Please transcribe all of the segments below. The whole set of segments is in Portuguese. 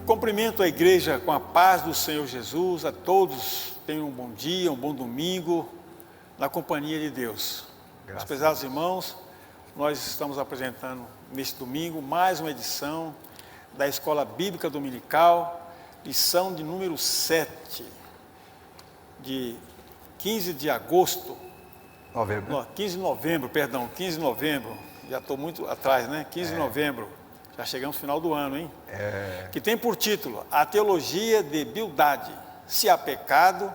Cumprimento a igreja com a paz do Senhor Jesus, a todos tenham um bom dia, um bom domingo, na companhia de Deus. Meus prezados irmãos, nós estamos apresentando neste domingo mais uma edição da Escola Bíblica Dominical, lição de número 7, de 15 de agosto, Novembro. Não, 15 de novembro, perdão, 15 de novembro, já estou muito atrás, né? 15 de novembro, já chegamos no final do ano, hein? Que tem por título, a teologia de Bildade, se há pecado,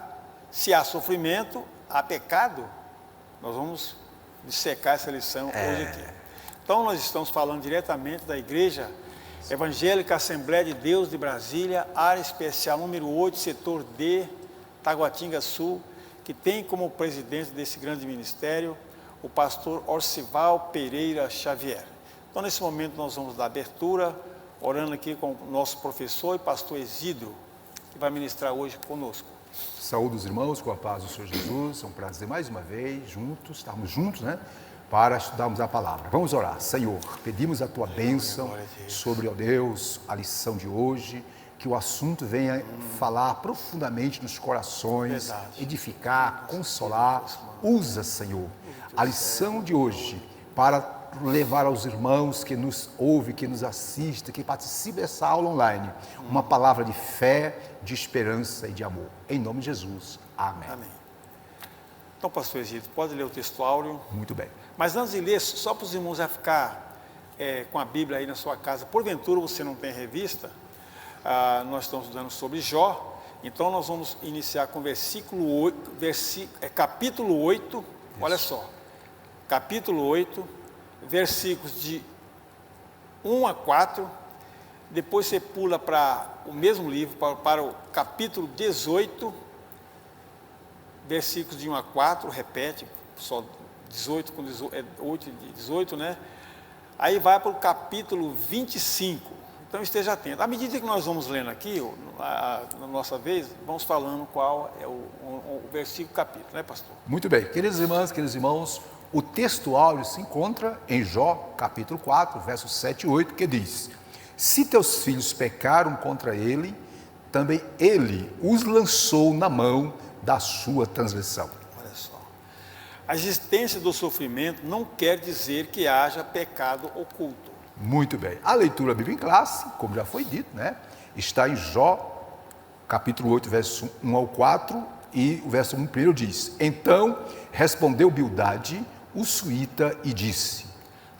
se há sofrimento, há pecado? Nós vamos dissecar essa lição hoje aqui. Então nós estamos falando diretamente da Igreja Evangélica Assembleia de Deus de Brasília, área especial número 8, setor D, Taguatinga Sul, que tem como presidente desse grande ministério o pastor Orcival Pereira Xavier. Então, nesse momento, nós vamos dar abertura, orando aqui com o nosso professor e pastor Isidro, que vai ministrar hoje conosco. Saúde os irmãos, com a paz do Senhor Jesus. É um prazer mais uma vez, estarmos juntos, né? Para estudarmos a palavra. Vamos orar. Senhor, pedimos a tua bênção sobre, ó Deus, a lição de hoje, que o assunto venha falar profundamente nos corações, edificar, consolar. Usa, Senhor, a lição de hoje para levar aos irmãos que nos ouvem, que nos assistem, que participam dessa aula online, uma palavra de fé, de esperança e de amor. Em nome de Jesus. Amém. Amém. Então, pastor Isidro, pode ler o texto áureo? Muito bem. Mas antes de ler, só para os irmãos já ficar com a Bíblia aí na sua casa, porventura você não tem revista, nós estamos estudando sobre Jó, então nós vamos iniciar com capítulo 8, olha só, capítulo 8, versículos de 1 a 4, depois você pula para o mesmo livro, para o capítulo 18, versículos de 1 a 4, repete, só 18 com 8 e 18, né? Aí vai para o capítulo 25, então esteja atento. À medida que nós vamos lendo aqui, na nossa vez, vamos falando qual é o versículo, capítulo, né, pastor? Muito bem. Queridas irmãs, queridos irmãos, o texto áureo se encontra em Jó, capítulo 4, versos 7 e 8, que diz: se teus filhos pecaram contra ele, também ele os lançou na mão da sua transgressão. Olha só. A existência do sofrimento não quer dizer que haja pecado oculto. Muito bem. A leitura bíblica em classe, como já foi dito, né? Está em Jó, capítulo 8, verso 1 ao 4, e o verso 1 primeiro diz: então respondeu Bildade, o suíta, e disse: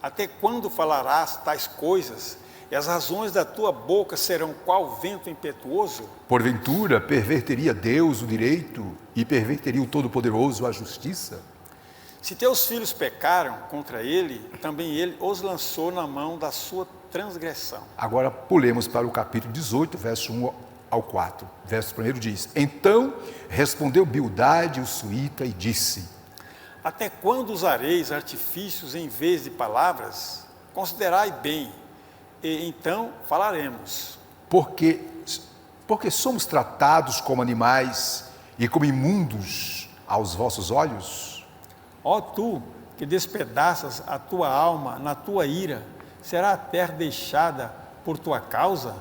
até quando falarás tais coisas, e as razões da tua boca serão qual vento impetuoso? porventura perverteria Deus o direito e perverteria o Todo-Poderoso a justiça? Se teus filhos pecaram contra ele, também ele os lançou na mão da sua transgressão. Agora pulemos para o capítulo 18, verso 1 ao 4. Verso 1 diz: então respondeu Bildade, o suíta, e disse: até quando usareis artifícios em vez de palavras? Considerai bem, e então falaremos. porque somos tratados como animais e como imundos aos vossos olhos? Ó tu, que despedaças a tua alma na tua ira, será a terra deixada por tua causa?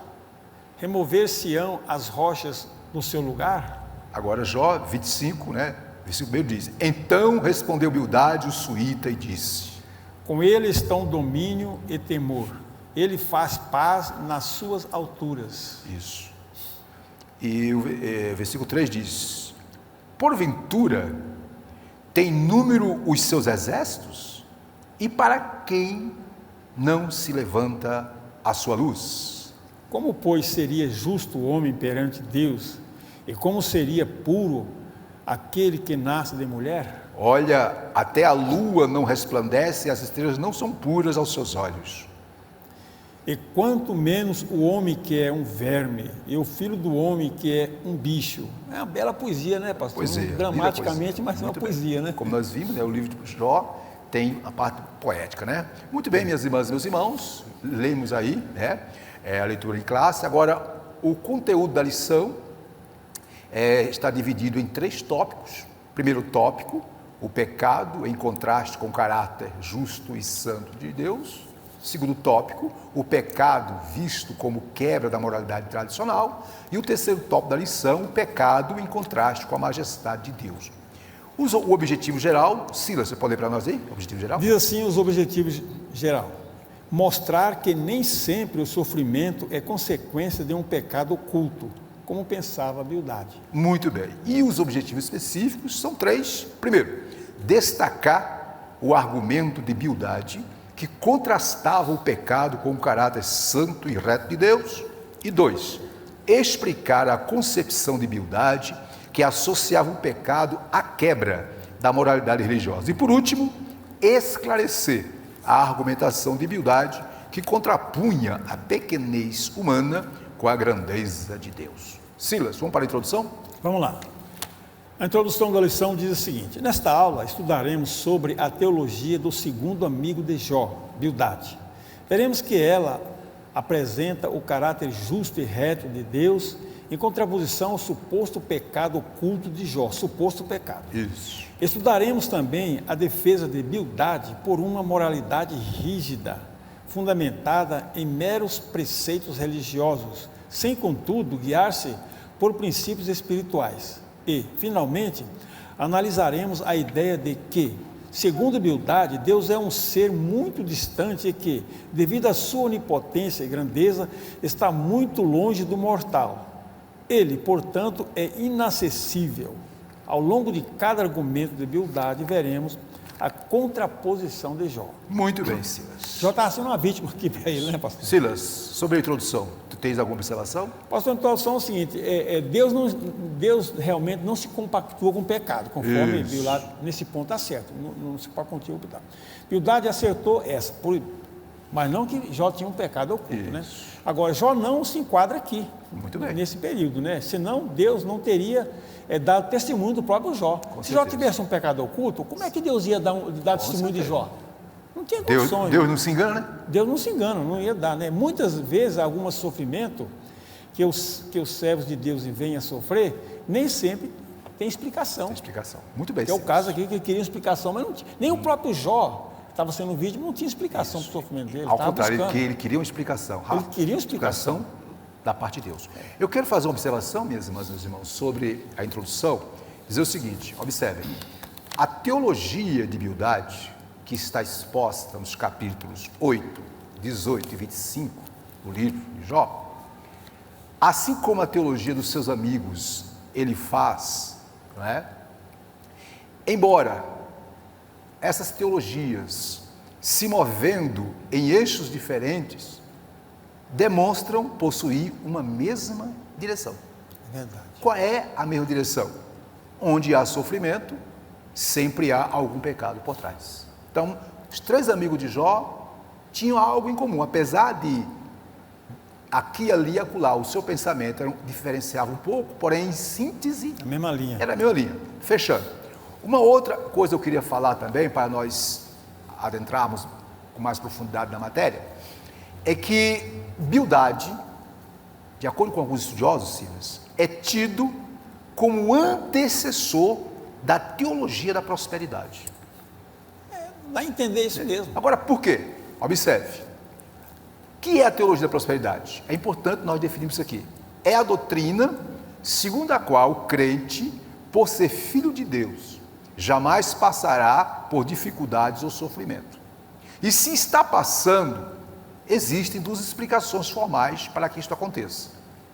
Remover-se-ão as rochas do seu lugar? Agora Jó 25, né? Versículo 1 diz: então respondeu Bildade, o suíta, e disse: com ele estão domínio e temor, ele faz paz nas suas alturas. Isso. E o versículo 3 diz: porventura tem número os seus exércitos? E para quem não se levanta a sua luz? Como, pois, seria justo o homem perante Deus? E como seria puro aquele que nasce de mulher? Olha, até a lua não resplandece e as estrelas não são puras aos seus olhos. E quanto menos o homem que é um verme, e o filho do homem que é um bicho. É uma bela poesia, né, pastor? Poesia, dramaticamente, mas é uma poesia, né? Como nós vimos, né, o livro de Jó tem a parte poética, né? Muito bem, minhas irmãs e meus irmãos, lemos aí, né, a leitura em classe. Agora, o conteúdo da lição está dividido em 3 tópicos. Primeiro tópico, o pecado em contraste com o caráter justo e santo de Deus. Segundo tópico, o pecado visto como quebra da moralidade tradicional. E o terceiro tópico da lição, o pecado em contraste com a majestade de Deus. O objetivo geral, Silas, você pode ler para nós aí? O objetivo geral? Diz assim os objetivos geral: mostrar que nem sempre o sofrimento é consequência de um pecado oculto, como pensava Bildade. Muito bem. E os objetivos específicos são 3. Primeiro, destacar o argumento de Bildade, que contrastava o pecado com o caráter santo e reto de Deus. E 2, explicar a concepção de Bildade, que associava o pecado à quebra da moralidade religiosa. E por último, esclarecer a argumentação de Bildade, que contrapunha a pequenez humana com a grandeza de Deus. Silas, vamos para a introdução? Vamos lá. A introdução da lição diz o seguinte: nesta aula estudaremos sobre a teologia do segundo amigo de Jó, Bildade. Veremos que ela apresenta o caráter justo e reto de Deus em contraposição ao suposto pecado oculto de Jó, suposto pecado. Isso. Estudaremos também a defesa de Bildade por uma moralidade rígida, fundamentada em meros preceitos religiosos, sem, contudo, guiar-se por princípios espirituais. E, finalmente, analisaremos a ideia de que, segundo Bildade, Deus é um ser muito distante e que, devido à sua onipotência e grandeza, está muito longe do mortal. Ele, portanto, é inacessível. Ao longo de cada argumento de Bildade, veremos a contraposição de Jó. Muito bem, Silas. Jó está sendo uma vítima aqui para ele, né, pastor? Silas, sobre a introdução, tu tens alguma observação? Pastor, a introdução é o seguinte: Deus realmente não se compactua com o pecado, conforme Bildade, nesse ponto está certo, não se compactua com o pecado. Bildade acertou essa, mas não que Jó tinha um pecado oculto, né? Agora, Jó não se enquadra aqui, muito bem, nesse período, né? Senão Deus não teria dado testemunho do próprio Jó. Se Jó tivesse um pecado oculto, como é que Deus ia dar testemunho de Jó? Não tinha condições. Deus não se engana, né? Deus não se engana, não ia dar, né? Muitas vezes, algum sofrimento que os servos de Deus vêm a sofrer, nem sempre tem explicação. Tem explicação. Muito bem. Que é o caso aqui, que queria explicação, mas não tinha. Nem o próprio Jó, que estava sendo vítima, não tinha explicação para o sofrimento dele. Ao contrário, ele queria uma explicação. Ele queria uma explicação da parte de Deus. Eu quero fazer uma observação, minhas irmãs e meus irmãos, sobre a introdução, dizer o seguinte: observem, a teologia de Bildade, que está exposta nos capítulos 8, 18 e 25 do livro de Jó, assim como a teologia dos seus amigos ele faz, não é? Embora essas teologias, se movendo em eixos diferentes, demonstram possuir uma mesma direção. É verdade. Qual é a mesma direção? Onde há sofrimento, sempre há algum pecado por trás. Então, os 3 amigos de Jó tinham algo em comum, apesar de aqui, ali e acolá o seu pensamento diferenciava um pouco, porém, em síntese, A mesma linha. era a mesma linha. Fechando. Uma outra coisa eu queria falar também, para nós adentrarmos com mais profundidade na matéria, é que Bildade, de acordo com alguns estudiosos, Silas, é tido como antecessor da teologia da prosperidade. Dá a entender isso mesmo. Agora, por quê? Observe. O que é a teologia da prosperidade? É importante nós definirmos isso aqui. É a doutrina segundo a qual o crente, por ser filho de Deus, jamais passará por dificuldades ou sofrimento. E se está passando, existem 2 explicações formais para que isto aconteça.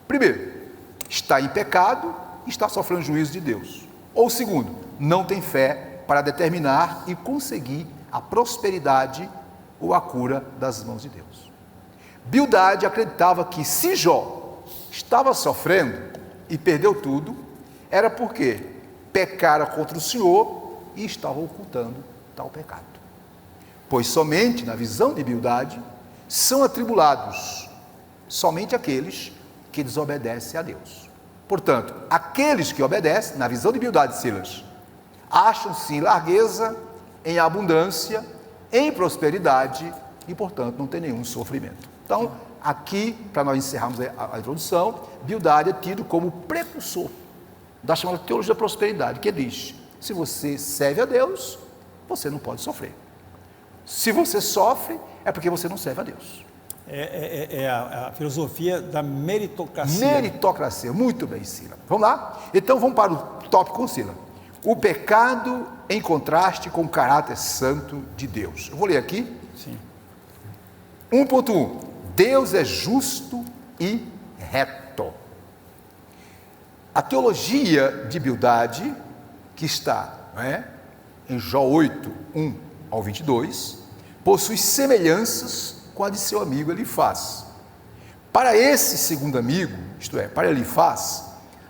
Primeiro, está em pecado e está sofrendo juízo de Deus. Ou segundo, não tem fé para determinar e conseguir a prosperidade ou a cura das mãos de Deus. Bildade acreditava que se Jó estava sofrendo e perdeu tudo, era porque pecara contra o Senhor e estava ocultando tal pecado. Pois somente, na visão de Bildade, são atribulados somente aqueles que desobedecem a Deus. Portanto, aqueles que obedecem, na visão de Bildade, Silas, acham-se em largueza, em abundância, em prosperidade e, portanto, não tem nenhum sofrimento. Então, aqui, para nós encerrarmos a introdução, Bildade é tido como precursor da chamada teologia da prosperidade, que diz: se você serve a Deus, você não pode sofrer. Se você sofre, é porque você não serve a Deus. É a filosofia da meritocracia. Meritocracia, muito bem, Sila. Vamos lá? Então vamos para o tópico com Sila. O pecado em contraste com o caráter santo de Deus. Eu vou ler aqui. Sim. 1.1. Deus é justo e reto. A teologia de Bildade, que está em Jó 8, 1 ao 22, possui semelhanças com a de seu amigo Elifaz. Para esse segundo amigo, isto é, para Elifaz,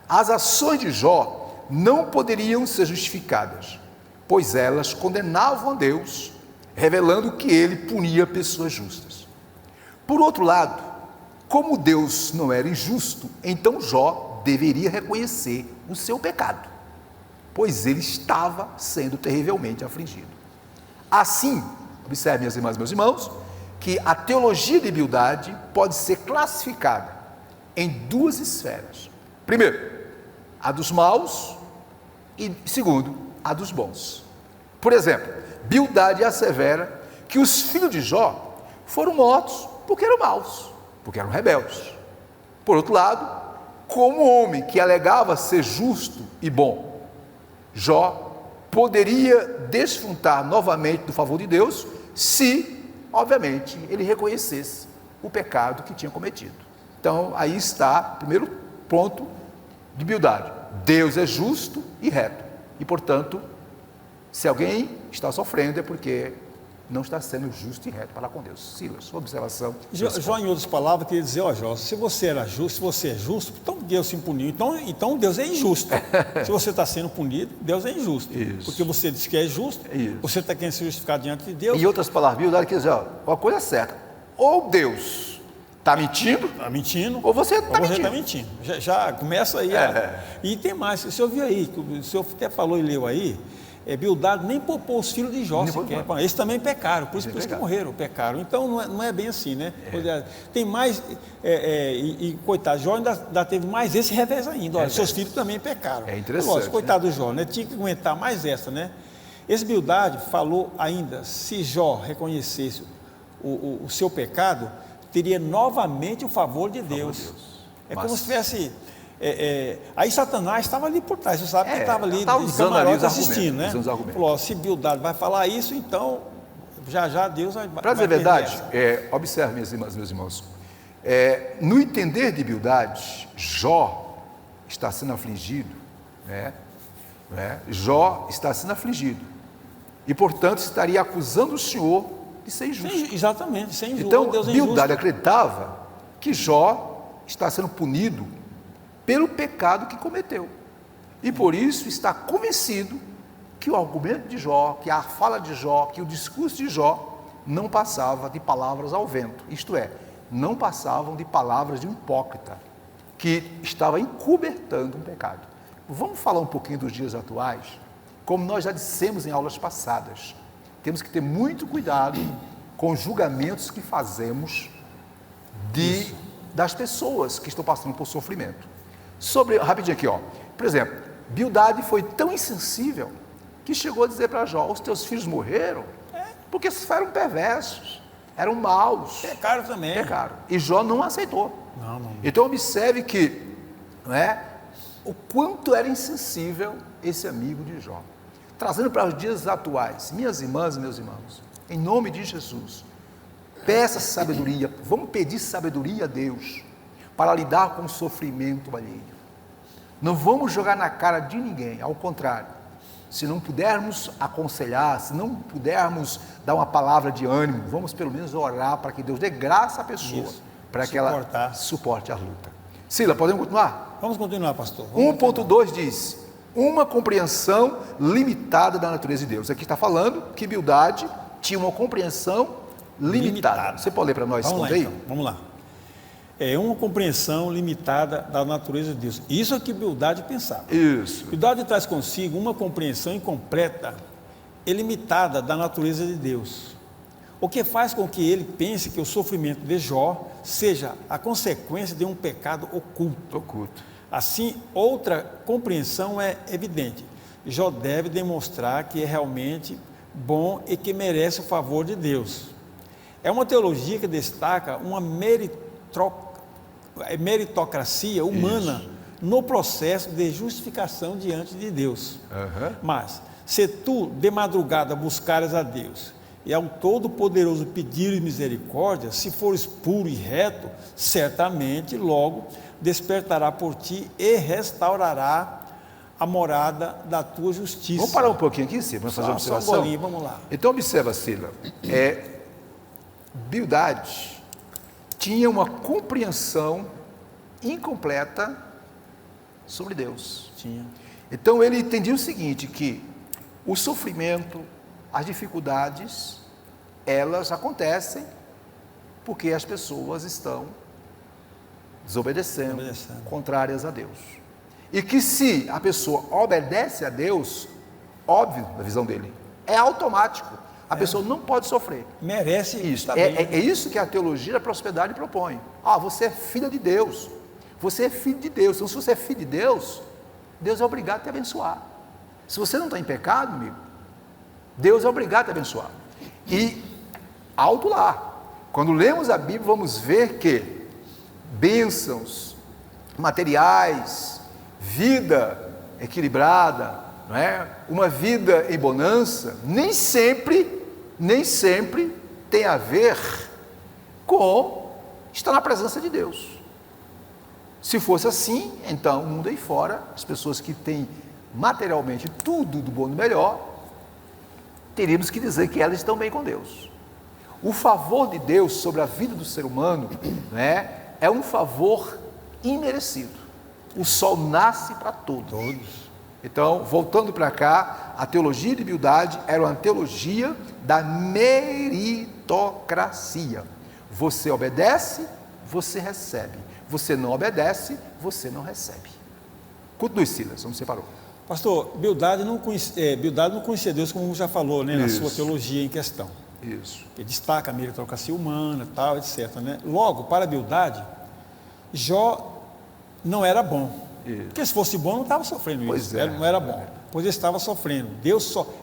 as ações de Jó não poderiam ser justificadas, pois elas condenavam a Deus, revelando que ele punia pessoas justas. Por outro lado, como Deus não era injusto, então Jó deveria reconhecer o seu pecado, pois ele estava sendo terrivelmente afligido. Assim, observe, minhas irmãs e meus irmãos, que a teologia de Bildade pode ser classificada em duas esferas. Primeiro, a dos maus e, segundo, a dos bons. Por exemplo, Bildade assevera que os filhos de Jó foram mortos porque eram maus, porque eram rebeldes. Por outro lado, como homem que alegava ser justo e bom, Jó poderia desfrutar novamente do favor de Deus se, obviamente, ele reconhecesse o pecado que tinha cometido. Então, aí está o primeiro ponto de Bildade. Deus é justo e reto. E, portanto, se alguém está sofrendo é porque não está sendo justo e reto para com Deus. Silas, sua observação. Jó, em outras palavras, queria dizer, Jó, se você era justo, se você é justo, então Deus se puniu. Então Deus é injusto. Se você está sendo punido, Deus é injusto. Isso. Porque você diz que é justo, Isso. você está querendo se justificar diante de Deus. Em outras palavras, Bildade quer dizer, uma coisa certa, ou Deus está mentindo, ou você está mentindo. Já começa aí. E tem mais, o senhor viu aí, o senhor até falou e leu aí, Bildade nem poupou os filhos de Jó sequer. Eles também pecaram, por isso que morreram, pecaram. Então não é bem assim, né? Tem mais, coitado, Jó ainda teve mais esse revés ainda. Olha, seus filhos também pecaram. É interessante. Lógico, coitado do Jó, né? Tinha que aguentar mais essa, né? Esse Bildade falou ainda, se Jó reconhecesse o seu pecado, teria novamente o favor de Deus. Como se tivesse... aí Satanás estava ali por trás, você sabe que estava ali de camarote assistindo, né? Falou, se Bildade vai falar isso, então já Deus vai... Para dizer a verdade, observe, minhas irmãs, meus irmãos, no entender de Bildade, Jó está sendo afligido, Jó está sendo afligido, e portanto estaria acusando o Senhor de ser injusto. Exatamente, sem injusto. Então, Deus é Bildade acreditava que Jó está sendo punido pelo pecado que cometeu. E por isso está convencido que o argumento de Jó, que a fala de Jó, que o discurso de Jó não passava de palavras ao vento. Isto é, não passavam de palavras de um hipócrita que estava encobertando um pecado. Vamos falar um pouquinho dos dias atuais? Como nós já dissemos em aulas passadas, temos que ter muito cuidado com os julgamentos que fazemos das pessoas que estão passando por sofrimento. Rapidinho aqui, por exemplo, Bildade foi tão insensível que chegou a dizer para Jó, os teus filhos morreram porque eram perversos, eram maus. Pecaram também. Pecaram. E Jó não aceitou. Não. Então observe que o quanto era insensível esse amigo de Jó. Trazendo para os dias atuais, minhas irmãs e meus irmãos, em nome de Jesus, peça sabedoria, vamos pedir sabedoria a Deus para lidar com o sofrimento alheio. Não vamos jogar na cara de ninguém, ao contrário, se não pudermos aconselhar, se não pudermos dar uma palavra de ânimo, vamos pelo menos orar para que Deus dê graça à pessoa, para que ela suporte a luta. Sila, podemos continuar? Vamos continuar, pastor. 1.2 diz, uma compreensão limitada da natureza de Deus. Aqui está falando que Bildade tinha uma compreensão limitada. Você pode ler para nós? Vamos lá. Uma compreensão limitada da natureza de Deus. Isso é que Bildade pensava. Isso. Bildade traz consigo uma compreensão incompleta e limitada da natureza de Deus, o que faz com que ele pense que o sofrimento de Jó seja a consequência de um pecado oculto. Assim, outra compreensão é evidente. Jó deve demonstrar que é realmente bom e que merece o favor de Deus. É uma teologia que destaca uma meritocracia humana no processo de justificação diante de Deus. Mas, se tu de madrugada buscares a Deus e ao Todo-Poderoso pedires misericórdia, se fores puro e reto, certamente logo despertará por ti e restaurará a morada da tua justiça. Vamos parar um pouquinho aqui, Sila, vamos fazer uma observação? Só um bolinho, vamos lá. Então observa, Sila, Bildade tinha uma compreensão incompleta sobre Deus. Tinha. Então ele entendia o seguinte, que o sofrimento, as dificuldades, elas acontecem porque as pessoas estão desobedecendo, contrárias a Deus. E que se a pessoa obedece a Deus, óbvio, na visão dele, é automático. A pessoa não pode sofrer. Merece isso. É isso que a teologia da prosperidade propõe. Você é filha de Deus. Você é filho de Deus. Então, se você é filho de Deus, Deus é obrigado a te abençoar. Se você não está em pecado, amigo, Deus é obrigado a te abençoar. E, alto lá, quando lemos a Bíblia, vamos ver que bênçãos materiais, vida equilibrada, não é? Uma vida em bonança, nem sempre tem a ver com estar na presença de Deus. Se fosse assim, então o mundo aí fora, as pessoas que têm materialmente tudo do bom e do melhor, teríamos que dizer que elas estão bem com Deus. O favor de Deus sobre a vida do ser humano, né, é um favor imerecido. O sol nasce para todos. Então, voltando para cá, a teologia de Bildade era uma teologia da meritocracia. Você obedece, você recebe. Você não obedece, você não recebe. Continue, Silas, vamos separar. Pastor, Bildade não conhecia Deus, como já falou, né, na sua teologia em questão. Isso. Ele destaca a meritocracia humana, tal, etc. Né? Logo, para Bildade, Jó não era bom. Isso. Porque se fosse bom, não estava sofrendo isso. Não era bom. Pois ele estava sofrendo.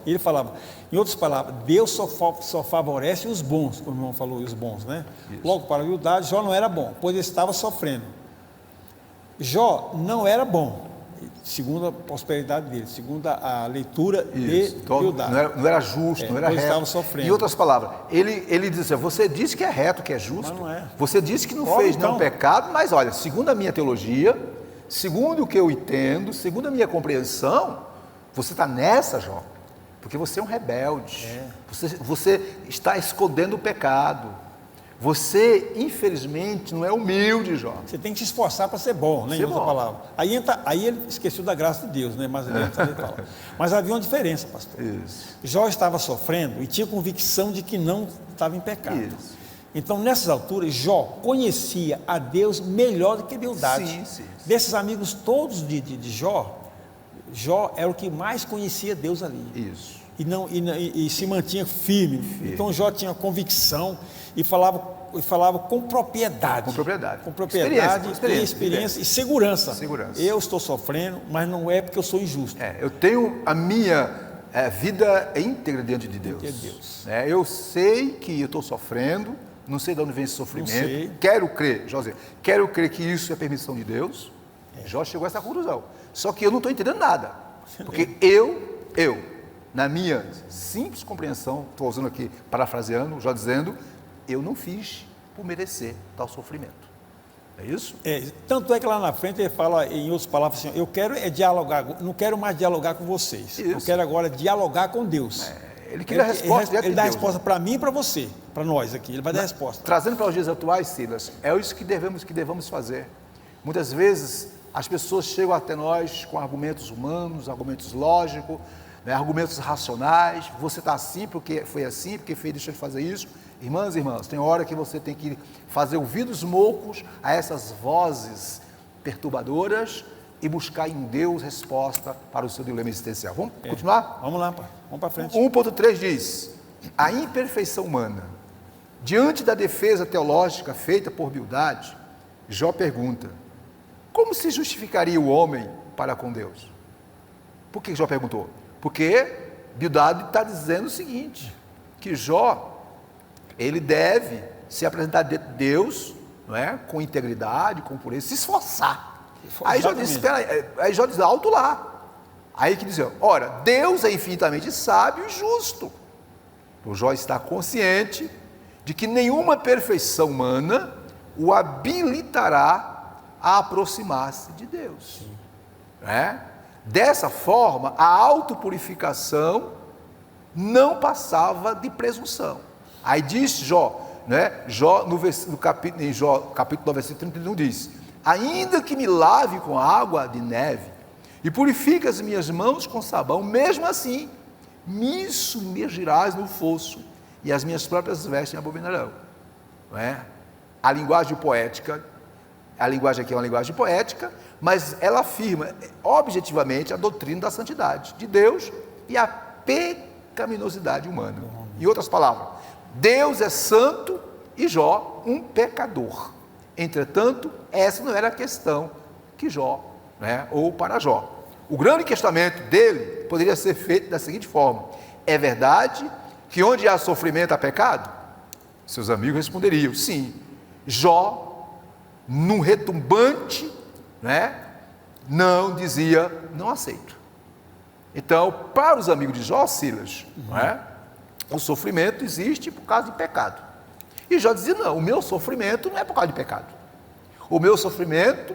Ele falava, em outras palavras, Deus só favorece os bons, como o irmão falou, os bons, né? Isso. Logo, para a humildade, Jó não era bom, pois ele estava sofrendo. Jó não era bom, segundo a prosperidade dele, segundo a leitura de humildade. Não era justo, não era reto. Estava sofrendo. Em outras palavras, ele disse, você disse que é reto, que é justo. Mas não é. Você disse que não fez nenhum pecado, mas olha, segundo a minha teologia, segundo o que eu entendo, segundo a minha compreensão, você está nessa, Jó, porque você é um rebelde. Você está escondendo o pecado. Você, infelizmente, não é humilde, Jó. Você tem que se esforçar para ser bom, né? Em outra palavra. Aí ele esqueceu da graça de Deus, né? Mas havia uma diferença, pastor. Isso. Jó estava sofrendo e tinha convicção de que não estava em pecado. Isso. Então, nessas alturas, Jó conhecia a Deus melhor do que Bildade. Sim. Desses amigos todos de Jó, Jó era o que mais conhecia Deus ali. Isso. E se mantinha firme. Então, Jó tinha convicção e falava com propriedade. Com propriedade, experiência e segurança. Eu estou sofrendo, mas não é porque eu sou injusto. Eu tenho a minha vida íntegra diante de Deus. Eu sei que eu estou sofrendo, não sei de onde vem esse sofrimento. Quero crer, José, que isso é permissão de Deus. Jó chegou a essa conclusão. Só que eu não estou entendendo nada. Porque eu, na minha simples compreensão, estou usando aqui, parafraseando, Jó dizendo, eu não fiz por merecer tal sofrimento. É isso? Tanto é que lá na frente ele fala, em outras palavras, assim, eu quero dialogar, não quero mais dialogar com vocês. Isso. Eu quero agora dialogar com Deus. Ele queria a resposta. Ele dá a resposta para mim e para você, para nós aqui. Ele vai dar a resposta. Trazendo para os dias atuais, Silas, é isso que devemos fazer. Muitas vezes as pessoas chegam até nós com argumentos humanos, argumentos lógicos, argumentos racionais. Você está assim porque foi assim, porque fez, deixa de fazer isso. Irmãs e irmãos, tem hora que você tem que fazer ouvidos moucos a essas vozes perturbadoras e buscar em Deus resposta para o seu dilema existencial. Vamos continuar? Vamos lá, pai. Vamos para frente. 1.3 diz, a imperfeição humana. Diante da defesa teológica feita por Bildade, Jó pergunta, como se justificaria o homem para com Deus? Por que Jó perguntou? Porque Bildade está dizendo o seguinte, que Jó ele deve se apresentar diante de Deus, não é? Com integridade, com pureza, se esforçar. Aí Jó diz, aí Jó diz, alto lá. Aí que diz, ora, Deus é infinitamente sábio e justo. O Jó está consciente de que nenhuma perfeição humana o habilitará a aproximar-se de Deus. Dessa forma, a autopurificação não passava de presunção. Aí diz Jó, Jó no capítulo 9, versículo 31 diz, ainda que me lave com água de neve e purifique as minhas mãos com sabão, mesmo assim me submergirás no fosso e as minhas próprias vestes me abominarão. A linguagem poética, a linguagem aqui é uma linguagem poética, mas ela afirma objetivamente a doutrina da santidade de Deus e a pecaminosidade humana. Em outras palavras, Deus é santo e Jó um pecador. Entretanto, essa não era a questão que Jó, ou para Jó. O grande questionamento dele poderia ser feito da seguinte forma: é verdade que onde há sofrimento há pecado? Seus amigos responderiam, sim. Jó, num retumbante, não dizia, não aceito. Então, para os amigos de Jó, Silas, o sofrimento existe por causa de pecado. E Jó dizia, não, o meu sofrimento não é por causa de pecado. O meu sofrimento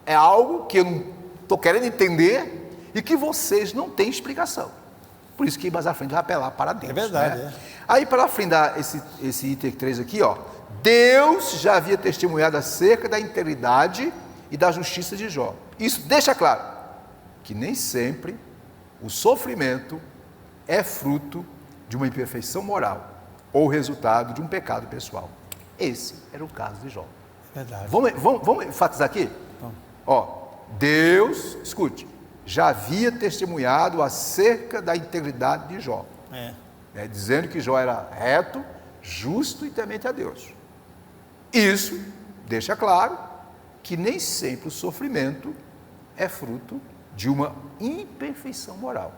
é algo que eu não estou querendo entender e que vocês não têm explicação. Por isso que mais à frente vai apelar para Deus. É verdade, Aí, para afindar esse item 3 aqui, Deus já havia testemunhado acerca da integridade e da justiça de Jó. Isso deixa claro que nem sempre o sofrimento é fruto de uma imperfeição moral ou resultado de um pecado pessoal. Esse era o caso de Jó. Verdade. Vamos enfatizar aqui? Deus, escute, já havia testemunhado acerca da integridade de Jó. Dizendo que Jó era reto, justo e temente a Deus. Isso deixa claro que nem sempre o sofrimento é fruto de uma imperfeição moral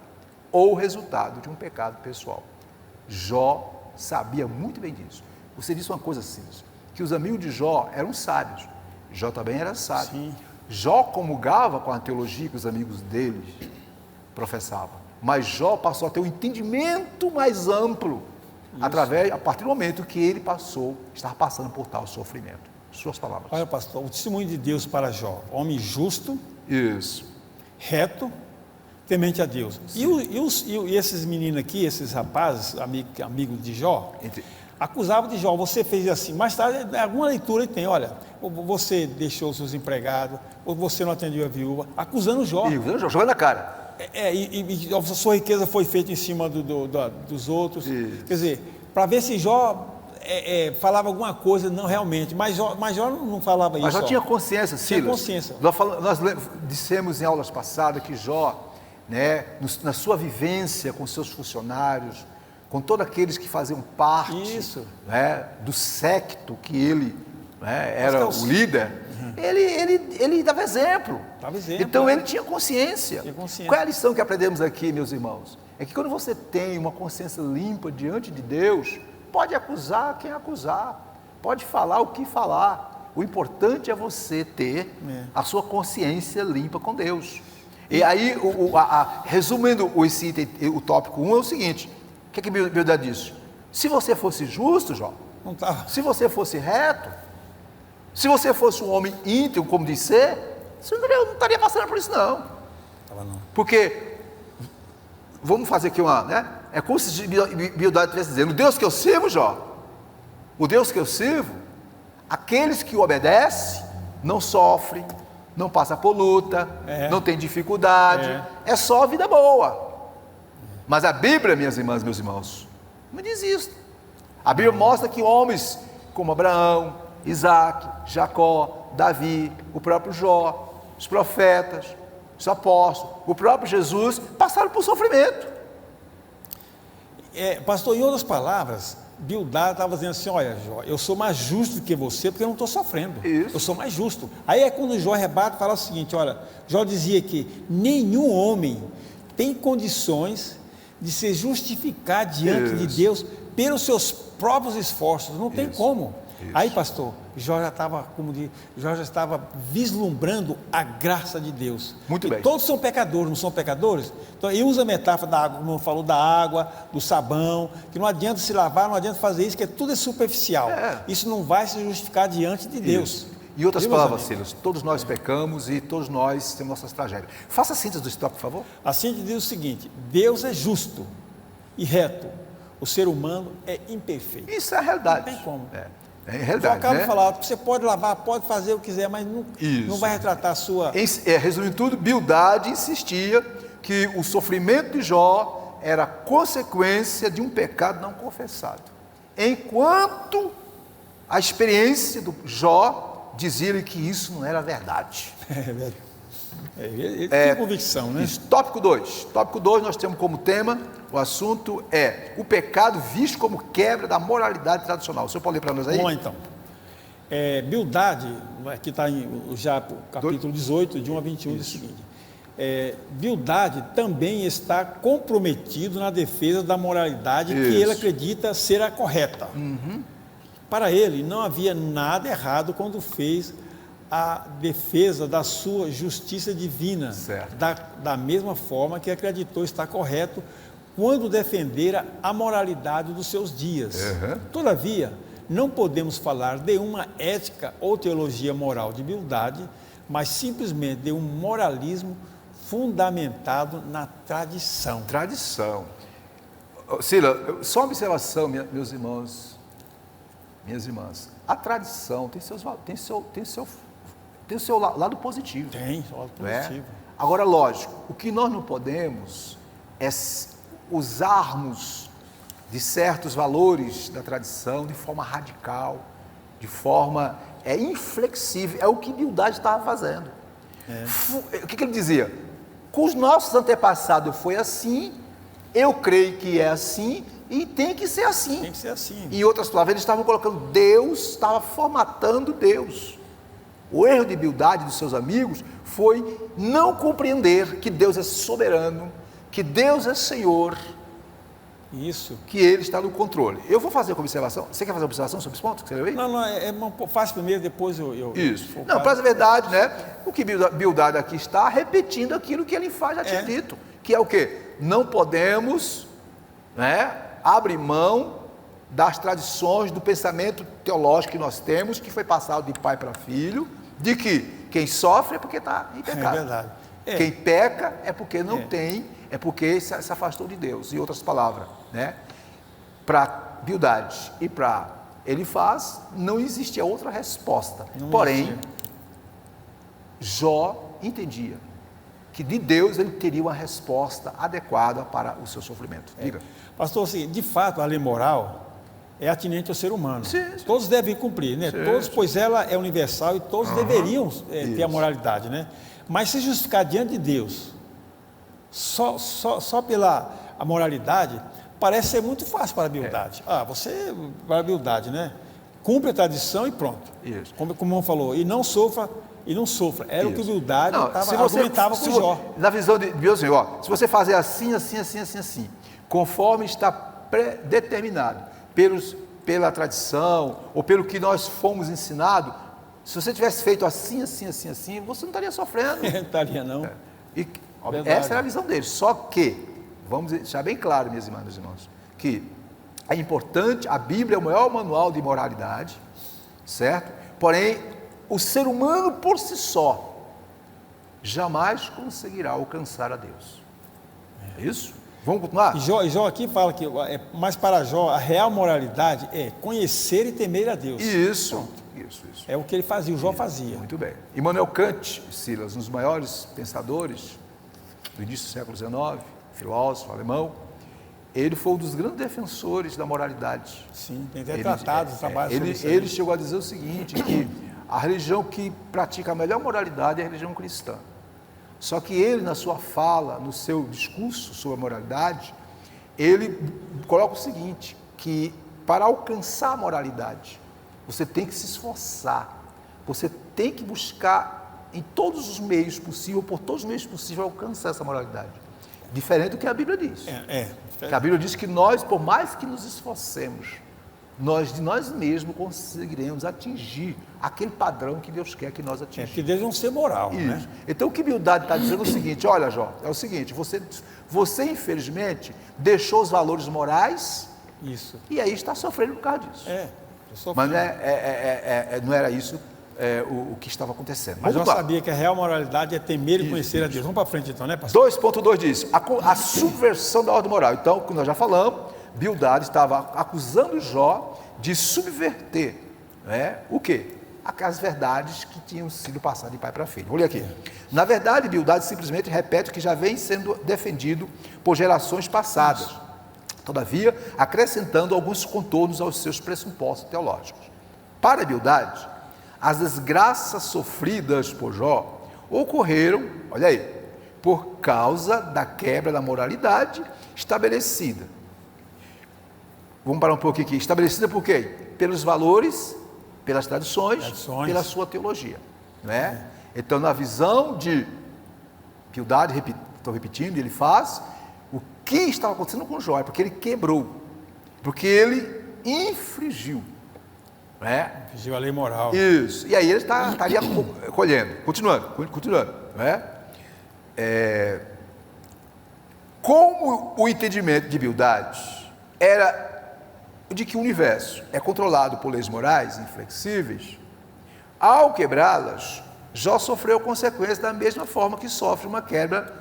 ou resultado de um pecado pessoal. Jó sabia muito bem disso. Você disse uma coisa assim, que os amigos de Jó eram sábios. Jó também era sábio. Sim. Jó comulgava com a teologia que os amigos dele professavam. Mas Jó passou a ter um entendimento mais amplo a partir do momento que ele estava passando por tal sofrimento. Suas palavras. Olha, pastor, o testemunho de Deus para Jó, homem justo, isso, reto, temente a Deus. E esses meninos aqui, esses rapazes, amigos de Jó, acusavam de Jó, você fez assim. Mais tarde, alguma leitura tem, olha, você deixou os seus empregados, ou você não atendeu a viúva, acusando Jó. Jogando na cara. E a sua riqueza foi feita em cima dos outros. Isso. Quer dizer, para ver se Jó falava alguma coisa, não realmente, mas Jó não falava isso. Mas Jó tinha consciência, Silas. Tinha consciência. Nós dissemos em aulas passadas que Jó, na sua vivência com seus funcionários, com todos aqueles que faziam parte do séquito que ele era o líder, ele dava exemplo. Então ele tinha consciência. Qual é a lição que aprendemos aqui, meus irmãos? É que quando você tem uma consciência limpa diante de Deus, pode acusar quem acusar, pode falar o que falar. O importante é você ter a sua consciência limpa com Deus. E aí, resumindo o tópico 1 é o seguinte: o que Bildade disse? Se você fosse justo, Jó, se você fosse reto, se você fosse um homem íntegro, como diz ser, você não estaria passando por isso, não. Porque, vamos fazer aqui é como se Bildade estivesse dizendo: o Deus que eu sirvo, Jó, o Deus que eu sirvo, aqueles que o obedecem, não sofrem, não passa por luta, não tem dificuldade, é só vida boa. Mas a Bíblia, minhas irmãs, meus irmãos, não diz isso. A Bíblia mostra que homens como Abraão, Isaac, Jacó, Davi, o próprio Jó, os profetas, os apóstolos, o próprio Jesus, passaram por sofrimento. Pastor, em outras palavras, Bildade estava dizendo assim: olha, Jó, eu sou mais justo do que você, porque eu não estou sofrendo. Isso. Eu sou mais justo. Aí é quando Jó rebate, fala o seguinte: olha, Jó dizia que nenhum homem tem condições de se justificar diante de Deus pelos seus próprios esforços, não tem como. Aí, pastor, Jó já estava vislumbrando a graça de Deus. Muito bem. Todos são pecadores, não são pecadores? Então, ele usa a metáfora da água, como falou, da água, do sabão, que não adianta se lavar, não adianta fazer isso, que tudo é superficial. Isso não vai se justificar diante de Deus. Isso. E outras palavras, Silas, todos nós pecamos e todos nós temos nossas tragédias. Faça a síntese do estoque, por favor. A síntese diz o seguinte: Deus é justo e reto, o ser humano é imperfeito. Isso é a realidade. Não tem como. É realidade, eu acabo de falar, você pode lavar, pode fazer o que quiser, mas não vai retratar a sua... Resumindo tudo, Bildade insistia que o sofrimento de Jó era consequência de um pecado não confessado. Enquanto a experiência do Jó dizia-lhe que isso não era verdade. Ele tem convicção, né? Isso. Tópico 2. Tópico 2 nós temos como tema, o assunto é o pecado visto como quebra da moralidade tradicional. O senhor pode ler para nós aí? Vamos lá então. Bildade, aqui está já o capítulo 18, de 1 a 21, diz o seguinte: Bildade também está comprometido na defesa da moralidade que ele acredita ser a correta. Para ele, não havia nada errado quando fez a defesa da sua justiça divina, da mesma forma que acreditou estar correto quando defendera a moralidade dos seus dias. Todavia, não podemos falar de uma ética ou teologia moral de Bildade, mas simplesmente de um moralismo fundamentado na tradição. Tradição. Sila, só uma observação, meus irmãos, minhas irmãs. A tradição tem seu lado positivo. Tem, lado positivo. Agora, lógico, o que nós não podemos é usarmos de certos valores da tradição de forma radical, de forma inflexível. É o que Bildade estava fazendo. O que ele dizia? Com os nossos antepassados foi assim, eu creio que é assim, e tem que ser assim. Tem que ser assim. Em outras palavras, eles estavam colocando Deus, estava formatando Deus. O erro de Bildade e dos seus amigos foi não compreender que Deus é soberano, que Deus é Senhor, isso, que Ele está no controle. Eu vou fazer uma observação. Você quer fazer uma observação sobre esse ponto que você leu aí? Não, faz primeiro, depois eu isso. Não, para a verdade, né? O que Bildade aqui está repetindo aquilo que ele já tinha dito, que é o quê? Não podemos, abrir mão das tradições, do pensamento teológico que nós temos, que foi passado de pai para filho, de que quem sofre é porque está em pecado. É verdade. Quem peca é porque não tem, é porque se afastou de Deus. Em outras palavras, para Bildade e para Elifaz, não existia outra resposta. Porém, Jó entendia que de Deus ele teria uma resposta adequada para o seu sofrimento. Diga. Pastor, assim, de fato, a lei moral é atinente ao ser humano. Sim. Todos devem cumprir, né? Todos, pois ela é universal e todos deveriam ter a moralidade, né? Mas se justificar diante de Deus só pela a moralidade, parece ser muito fácil para a Bildade. Para a Bildade, né? Cumpre a tradição e pronto. Isso. Como o irmão falou, e não sofra. Era o que o Bildade argumentava com Jó. Na visão de Deus, se você fazer assim, conforme está predeterminado pela tradição, ou pelo que nós fomos ensinados, se você tivesse feito assim, você não estaria sofrendo. Não estaria, não. Essa era a visão deles. Só que, vamos deixar bem claro, minhas irmãs e meus irmãos, que é importante, a Bíblia é o maior manual de moralidade, certo? Porém, o ser humano por si só jamais conseguirá alcançar a Deus. É isso? Vamos continuar? E Jó aqui fala que, mas para Jó, a real moralidade é conhecer e temer a Deus. Isso. É o que ele fazia, o Jó fazia. Muito bem. Immanuel Kant, Silas, um dos maiores pensadores do início do século XIX, filósofo alemão, ele foi um dos grandes defensores da moralidade. Sim, tem até tratados, trabalhos sobre isso. Ele chegou a dizer o seguinte, que a religião que pratica a melhor moralidade é a religião cristã. Só que ele, na sua fala, no seu discurso sobre a moralidade, ele coloca o seguinte, que para alcançar a moralidade, você tem que se esforçar, você tem que buscar em todos os meios possíveis, por todos os meios possíveis, alcançar essa moralidade. Diferente do que a Bíblia diz. Que a Bíblia diz que nós, por mais que nos esforcemos, nós de nós mesmos conseguiremos atingir aquele padrão que Deus quer que nós atingimos. Que Deus não ser moral, Isso. né? Então o que humildade está dizendo é o seguinte: olha, Jó, é o seguinte, você infelizmente deixou os valores morais. Isso. E aí está sofrendo por causa disso. Mas não era isso o que estava acontecendo. Mas eu sabia que a real moralidade é temer e conhecer a Deus. Vamos para frente então, né, pastor? 2.2 diz, a subversão da ordem moral. Então, como nós já falamos, Bildade estava acusando Jó de subverter, né, o quê? Aquelas verdades que tinham sido passadas de pai para filho. Vou ler aqui. Na verdade, Bildade simplesmente repete o que já vem sendo defendido por gerações passadas. Todavia, acrescentando alguns contornos aos seus pressupostos teológicos. Para Bildade, as desgraças sofridas por Jó ocorreram, olha aí, por causa da quebra da moralidade estabelecida. Vamos parar um pouco aqui. Estabelecida por quê? Pelos valores, pelas tradições, pela sua teologia. Né? Então, na visão de Bildade, estou repetindo, ele faz o que estava acontecendo com Jó, porque ele quebrou, porque ele infringiu. Né? Infringiu a lei moral. Isso. E aí ele estaria colhendo. Continuando. Né? Como o entendimento de Bildade era de que o universo é controlado por leis morais inflexíveis, ao quebrá-las, Jó sofreu consequências da mesma forma que sofre uma quebra,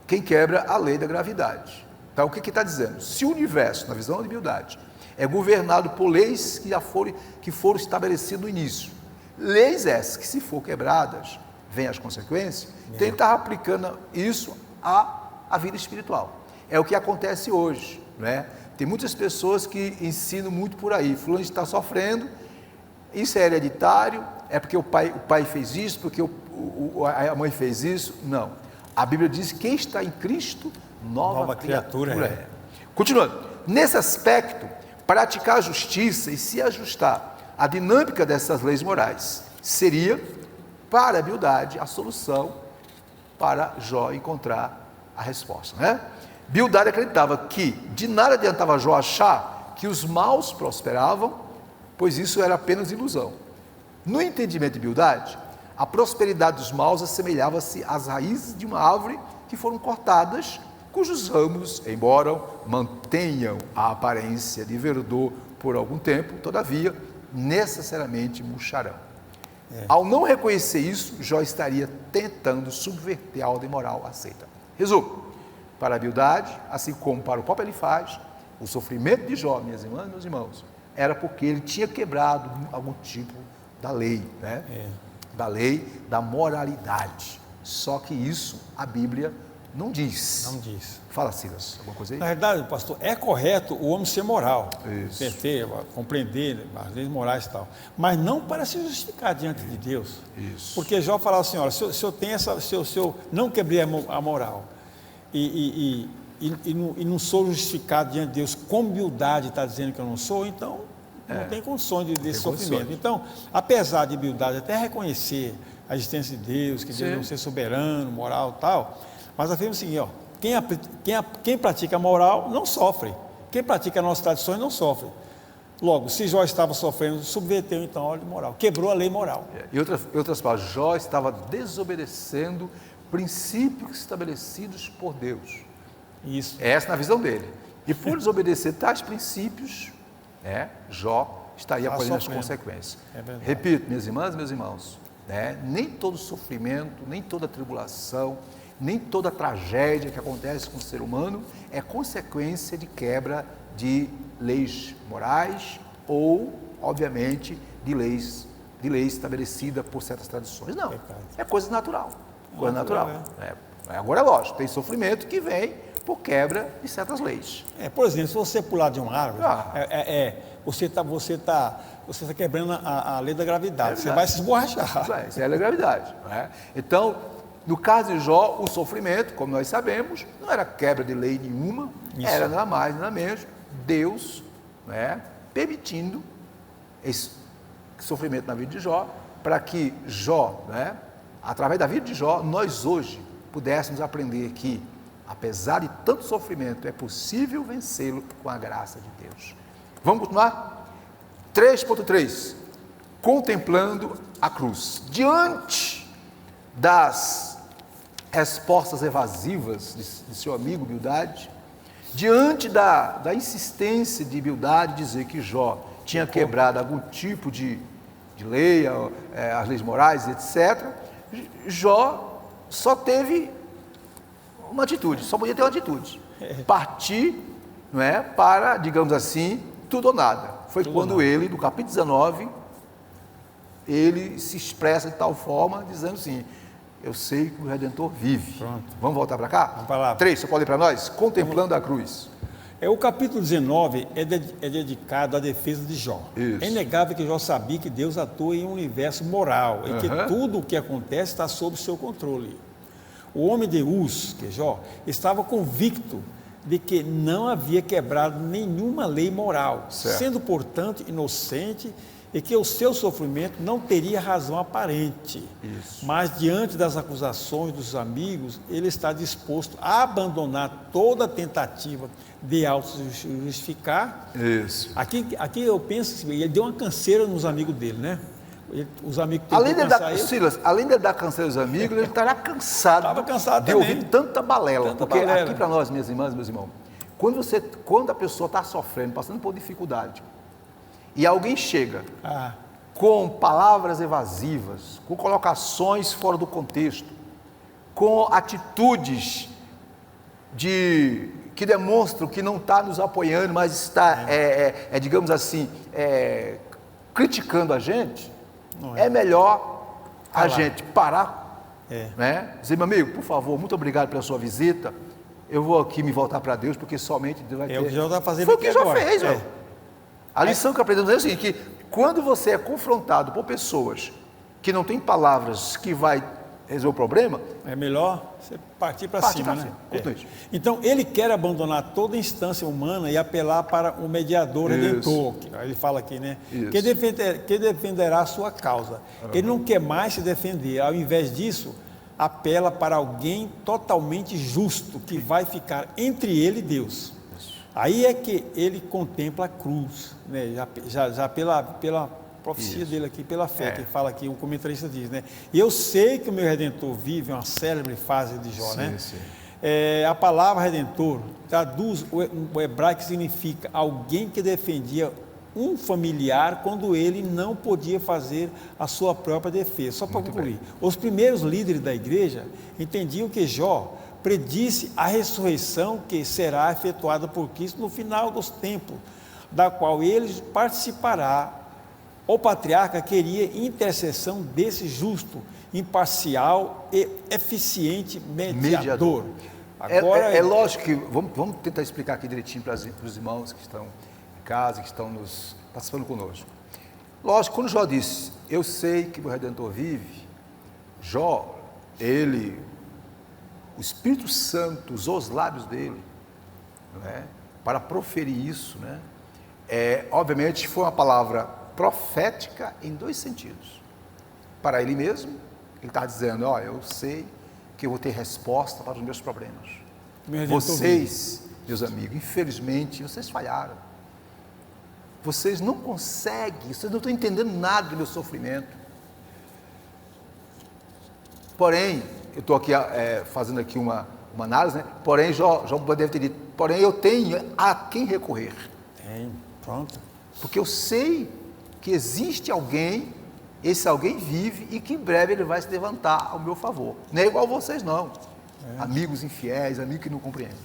quem quebra a lei da gravidade. Então, o que está dizendo? Se o universo, na visão de Bildade, é governado por leis que foram estabelecidas no início, leis essas que, se for quebradas, vêm as consequências, então ele está aplicando isso à vida espiritual. É o que acontece hoje, né? Tem muitas pessoas que ensinam muito por aí, fulano está sofrendo, isso é hereditário, é porque o pai fez isso, porque a mãe fez isso. Não. A Bíblia diz que quem está em Cristo, nova criatura é. Continuando. Nesse aspecto, praticar a justiça e se ajustar à dinâmica dessas leis morais seria, para a Bildade, a solução para Jó encontrar a resposta, né? Bildade acreditava que de nada adiantava Jó achar que os maus prosperavam, pois isso era apenas ilusão. No entendimento de Bildade, a prosperidade dos maus assemelhava-se às raízes de uma árvore que foram cortadas, cujos ramos, embora mantenham a aparência de verdor por algum tempo, todavia, necessariamente murcharão. Ao não reconhecer isso, Jó estaria tentando subverter a ordem moral aceita. Resumo. Para a Bildade, assim como para o próprio Elifaz, o sofrimento de Jó, minhas irmãs e meus irmãos, era porque ele tinha quebrado algum tipo da lei, né? Da lei da moralidade. Só que isso a Bíblia não diz. Não diz. Fala, Silas, alguma coisa aí? Na verdade, pastor, é correto o homem ser moral, compreender as leis morais e tal, mas não para se justificar diante de Deus. Isso. Porque Jó falava assim, olha, se eu não quebrei a moral, e não sou justificado diante de Deus, com humildade está dizendo que eu não sou, então não tem condições desse sofrimento. Então, apesar de humildade até reconhecer a existência de Deus, que Deus não ser soberano, moral e tal, mas afirma o seguinte, ó, quem pratica a moral não sofre, quem pratica as nossas tradições não sofre. Logo, se Jó estava sofrendo, subverteu então a ordem moral, quebrou a lei moral. Em outras palavras, Jó estava desobedecendo princípios estabelecidos por Deus. Isso. Essa na visão dele. E por desobedecer tais princípios, Jó estaria colhendo as consequências. Repito, minhas irmãs e meus irmãos, nem todo sofrimento, nem toda tribulação, nem toda tragédia que acontece com o ser humano é consequência de quebra de leis morais ou, obviamente, de leis estabelecidas por certas tradições. Não, é coisa natural. Coisa natural. Agora é lógico, tem sofrimento que vem por quebra de certas leis. Por exemplo, se você pular de uma árvore, você está quebrando a lei da gravidade, você vai se esborrachar. Isso é a lei da gravidade. Então, no caso de Jó, o sofrimento, como nós sabemos, não era quebra de lei nenhuma, era nada mais, nada menos, Deus permitindo esse sofrimento na vida de Jó, para que Jó, através da vida de Jó, nós hoje pudéssemos aprender que, apesar de tanto sofrimento, é possível vencê-lo com a graça de Deus. Vamos continuar? 3.3, contemplando a cruz. Diante das respostas evasivas de seu amigo Bildade, diante da insistência de Bildade dizer que Jó tinha quebrado algum tipo de lei, as leis morais, etc., Jó só teve uma atitude, só podia ter uma atitude, partir, não é, para, digamos assim, tudo ou nada. Foi tudo quando ele, no capítulo 19, ele se expressa de tal forma, dizendo assim: eu sei que o Redentor vive. Pronto. Vamos voltar para cá? Vamos para lá. 3, você pode ler para nós? Contemplando a cruz. O capítulo 19 é dedicado à defesa de Jó. Isso. É inegável que Jó sabia que Deus atua em um universo moral, e que tudo o que acontece está sob seu controle. O homem de Uz, que é Jó, estava convicto de que não havia quebrado nenhuma lei moral, certo, sendo, portanto, inocente, e que o seu sofrimento não teria razão aparente. Isso. Mas, diante das acusações dos amigos, ele está disposto a abandonar toda tentativa de auto-justificar. Isso. Aqui eu penso que ele deu uma canseira nos amigos dele, né? Os amigos Silas, além de dar canseira aos amigos, ele estará cansado, de também ouvir tanta balela. Porque aqui para nós, minhas irmãs, meus irmãos, quando a pessoa está sofrendo, passando por dificuldade, e alguém chega com palavras evasivas, com colocações fora do contexto, com atitudes que demonstram que não está nos apoiando, mas está, digamos assim, criticando a gente, é melhor a gente parar, né? Dizer: meu amigo, por favor, muito obrigado pela sua visita, eu vou aqui me voltar para Deus, porque somente Deus vai ter... o que já está fazendo. Foi o que já fez, A lição que aprendemos é o seguinte, que quando você é confrontado por pessoas que não têm palavras que vai resolver o problema, é melhor você partir para cima, né? Então, ele quer abandonar toda instância humana e apelar para o mediador redentor, que ele fala aqui, né? Que defenderá a sua causa. Ele não quer mais se defender, ao invés disso, apela para alguém totalmente justo, que vai ficar entre ele e Deus. Aí é que ele contempla a cruz, né? já pela profecia dele aqui, pela fé, que ele fala aqui, um comentarista diz, né? E eu sei que o meu Redentor vive, uma célebre frase de Jó, né? Sim. A palavra Redentor traduz o hebraico, que significa alguém que defendia um familiar quando ele não podia fazer a sua própria defesa. Só para concluir, os primeiros líderes da igreja entendiam que Jó predisse a ressurreição que será efetuada por Cristo no final dos tempos, da qual ele participará. O patriarca queria intercessão desse justo, imparcial e eficiente mediador. Agora, é lógico que, vamos tentar explicar aqui direitinho para os irmãos que estão em casa, que estão nos participando conosco. Lógico, quando Jó disse: eu sei que o Redentor vive, Jó, o Espírito Santo usou os lábios dele, não é, para proferir isso, né? Obviamente foi uma palavra profética em dois sentidos. Para ele mesmo, ele está dizendo: eu sei que eu vou ter resposta para os meus problemas. Vocês, meus amigos, infelizmente, vocês falharam. Vocês não conseguem, vocês não estão entendendo nada do meu sofrimento. Porém, eu estou aqui fazendo aqui uma análise, né? Porém, Jó deve ter dito: porém, eu tenho a quem recorrer. Pronto. Porque eu sei que existe alguém, esse alguém vive e que em breve ele vai se levantar ao meu favor. Não é igual vocês, não. Amigos infiéis, amigos que não compreendem.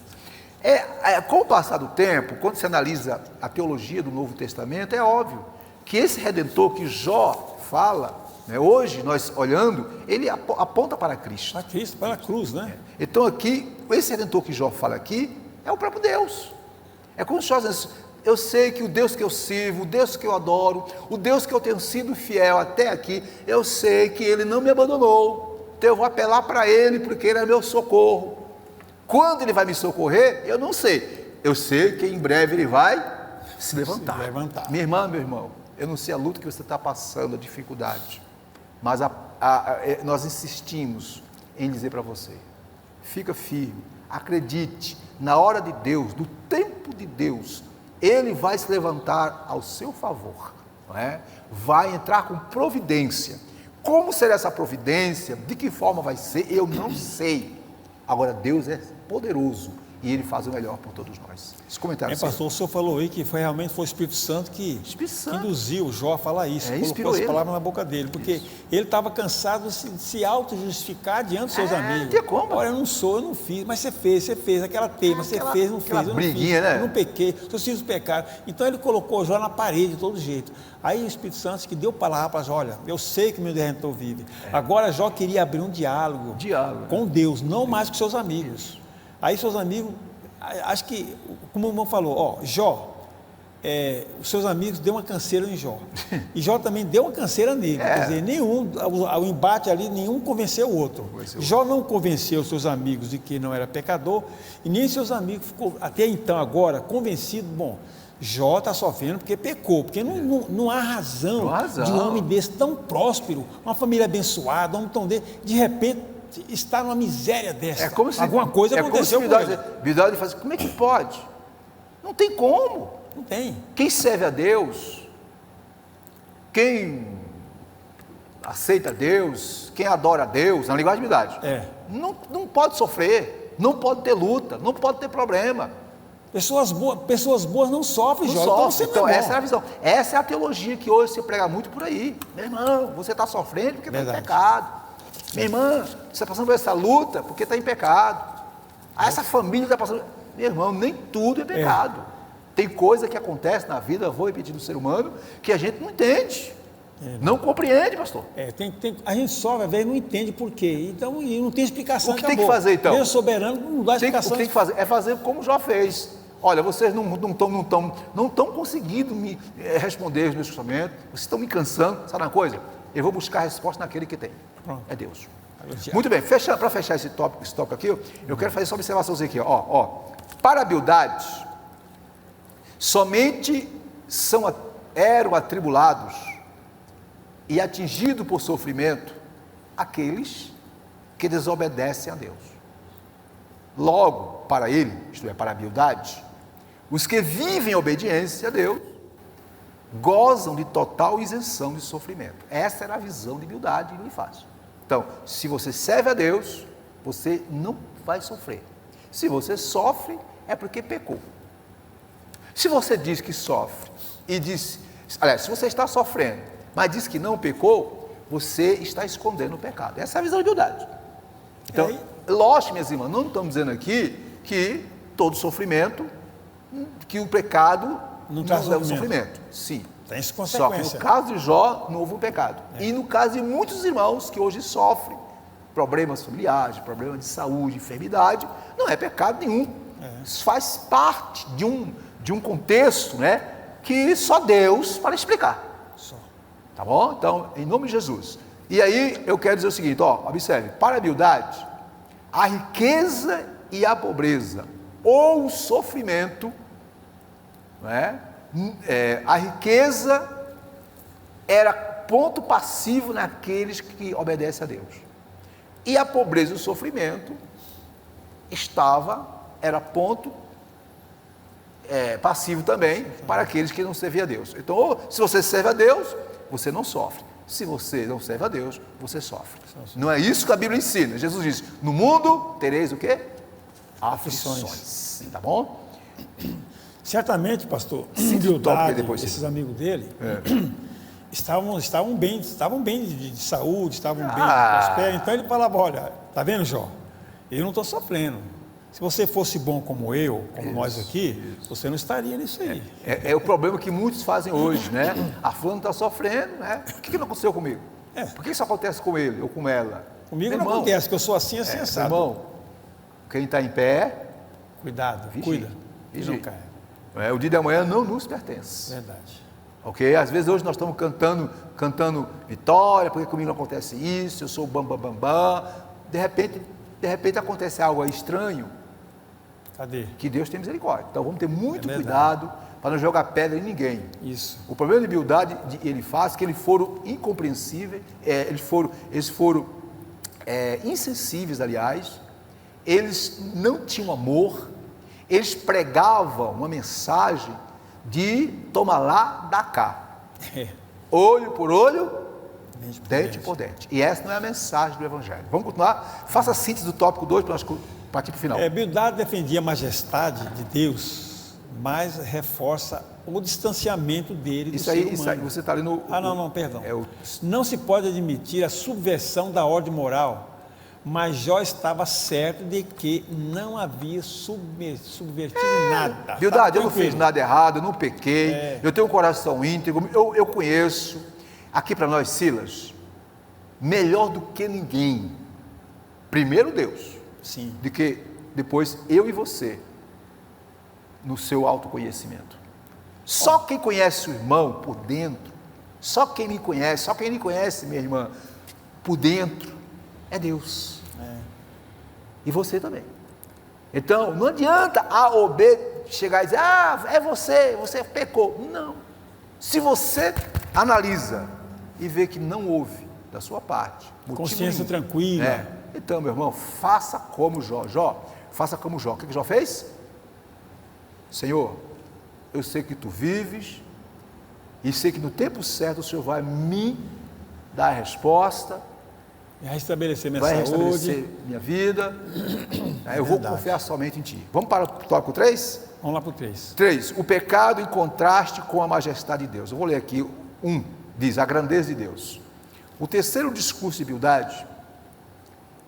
Com o passar do tempo, quando se analisa a teologia do Novo Testamento, é óbvio que esse Redentor que Jó fala, né, hoje nós olhando, ele aponta para Cristo. Para Cristo, para a cruz, né? Então aqui, esse Redentor que Jó fala aqui, é o próprio Deus. É como se Jó dizesse: eu sei que o Deus que eu sirvo, o Deus que eu adoro, o Deus que eu tenho sido fiel até aqui, eu sei que Ele não me abandonou, então eu vou apelar para Ele, porque Ele é meu socorro. Quando Ele vai me socorrer, eu não sei. Eu sei que em breve Ele vai se levantar. Minha irmã, meu irmão, eu não sei a luta que você está passando, a dificuldade, mas nós insistimos em dizer para você: fica firme, acredite, na hora de Deus, no tempo de Deus, Ele vai se levantar ao seu favor. não é? Vai entrar com providência. Como será essa providência? De que forma vai ser? Eu não sei. Agora, Deus é poderoso e Ele faz o melhor por todos nós. Esse comentário pastor, o senhor falou aí que realmente foi o Espírito Santo que induziu o Jó a falar isso, colocou essa palavra na boca dele, porque ele estava cansado de se auto-justificar diante dos seus amigos. Não tem como. Olha, eu não fiz, mas você fez, aquela teima, você fez, não fez, eu briguinha, não fiz, eu não pequei, seus filhos pecaram. Então ele colocou o Jó na parede de todo jeito. Aí o Espírito Santo que deu palavra para Jó, olha, eu sei que meu Redentor vive. Agora Jó queria abrir um diálogo com Deus, não mais com seus amigos. Aí seus amigos, acho que, como o irmão falou, Jó, os seus amigos deu uma canseira em Jó. E Jó também deu uma canseira nele. Quer dizer, o embate ali, nenhum convenceu o outro. Jó não convenceu os seus amigos de que não era pecador, e nem seus amigos ficou, até então, agora, convencido, Jó está sofrendo porque pecou, porque não há razão de um homem desse tão próspero, uma família abençoada, um homem tão desse, de repente está numa miséria dessa. Alguma coisa aconteceu com ele. Bildade fala assim, como é que pode? Não tem como. Não tem. Quem serve a Deus, quem aceita Deus, quem adora a Deus, na linguagem de Bildade, não pode sofrer, não pode ter luta, não pode ter problema. Pessoas boas não sofrem, Jó. Então essa é a visão. Essa é a teologia que hoje se prega muito por aí. Meu irmão, você está sofrendo porque está em pecado. Minha irmã, você está passando por essa luta porque está em pecado. Essa família está passando... Meu irmão, nem tudo é pecado. Tem coisa que acontece na vida, vou repetir, do ser humano, que a gente não entende. Não compreende, pastor. A gente sofre, às vezes não entende por quê. Então, não tem explicação. O que tem que fazer, então? Deus soberano não dá explicação. O que tem que fazer? É fazer como Jó fez. Olha, vocês não estão conseguindo me responder os meus questionamentos, vocês estão me cansando. Sabe uma coisa? Eu vou buscar a resposta naquele que tem. Pronto. É Deus. Muito bem, para fechar esse tópico aqui, eu quero fazer essa observaçãozinha aqui. Para a Bildade, somente eram atribulados e atingidos por sofrimento aqueles que desobedecem a Deus. Logo, para ele, isto é, para a Bildade, os que vivem em obediência a Deus gozam de total isenção de sofrimento. Essa era a visão de Bildade e Elifaz. Então, se você serve a Deus, você não vai sofrer. Se você sofre, é porque pecou. Se você diz que sofre se você está sofrendo, mas diz que não pecou, você está escondendo o pecado. Essa é a visão de Bildade. Então, lógico, minhas irmãs, não estamos dizendo aqui que todo sofrimento, que o pecado não leva sofrimento. Sim. Tem essa consequência. Só que no caso de Jó, não houve um pecado. E no caso de muitos irmãos que hoje sofrem problemas familiares, problemas de saúde, enfermidade, não é pecado nenhum. Isso faz parte de um contexto, né, que só Deus para explicar. Tá bom? Então, em nome de Jesus. E aí, eu quero dizer o seguinte, observe, para a Bildade, a riqueza e a pobreza, ou o sofrimento, a riqueza era ponto passivo naqueles que obedecem a Deus. E a pobreza e o sofrimento era ponto passivo também para aqueles que não servem a Deus. Então, se você serve a Deus, você não sofre. Se você não serve a Deus, você sofre. Não é isso que a Bíblia ensina. Jesus diz, no mundo tereis o quê? Aflições. Tá bom? Certamente, pastor, esses amigos dele estavam bem de saúde, estavam bem prosperos. Então ele falava, olha, tá vendo, Jó? Eu não estou sofrendo. Se você fosse bom como eu, como nós aqui, você não estaria nisso aí. É o problema que muitos fazem hoje, né? A fulana está sofrendo, né? Por que não aconteceu comigo? Por que isso acontece com ele ou com ela? Comigo não acontece, que eu sou assim, assado. Irmão, quem está em pé, cuidado, cuida, não cai. O dia de amanhã não nos pertence. Verdade. Ok? Às vezes hoje nós estamos cantando vitória, porque comigo não acontece isso, eu sou bam. De repente acontece algo estranho. Cadê? Que Deus tem misericórdia. Então vamos ter muito cuidado para não jogar pedra em ninguém. Isso. O problema de Bildade ele faz que eles foram incompreensíveis, eles foram insensíveis, aliás, eles não tinham amor, eles pregavam uma mensagem de toma lá, dá cá. olho por olho, dente por dente. E essa não é a mensagem do Evangelho. Vamos continuar? Faça a síntese do tópico 2 para nós partir para o final. Bildade defendia a majestade de Deus, mas reforça o distanciamento dele do ser humano. Isso aí, você está ali no... perdão. Não se pode admitir a subversão da ordem moral, mas Jó estava certo de que não havia subvertido nada. Bildade, eu não fiz nada errado, eu não pequei, eu tenho um coração íntegro, eu conheço. Aqui para nós, Silas, melhor do que ninguém, primeiro Deus, sim, de que depois eu e você, no seu autoconhecimento. Só quem conhece o irmão por dentro, só quem me conhece, só quem me conhece, minha irmã, por dentro, é Deus. E você também. Então, não adianta A ou B chegar e dizer, é você pecou. Não. Se você analisa e vê que não houve da sua parte, consciência tranquila. Então, meu irmão, faça como Jó. Faça como Jó. O que Jó fez? Senhor, eu sei que tu vives e sei que no tempo certo o Senhor vai me dar a resposta, vai restabelecer minha saúde, vai restabelecer minha vida. Eu vou confiar somente em ti. Vamos para o tópico 3? Vamos lá para o 3. 3. O pecado em contraste com a majestade de Deus. Eu vou ler aqui. Diz a grandeza de Deus. O terceiro discurso de Bildade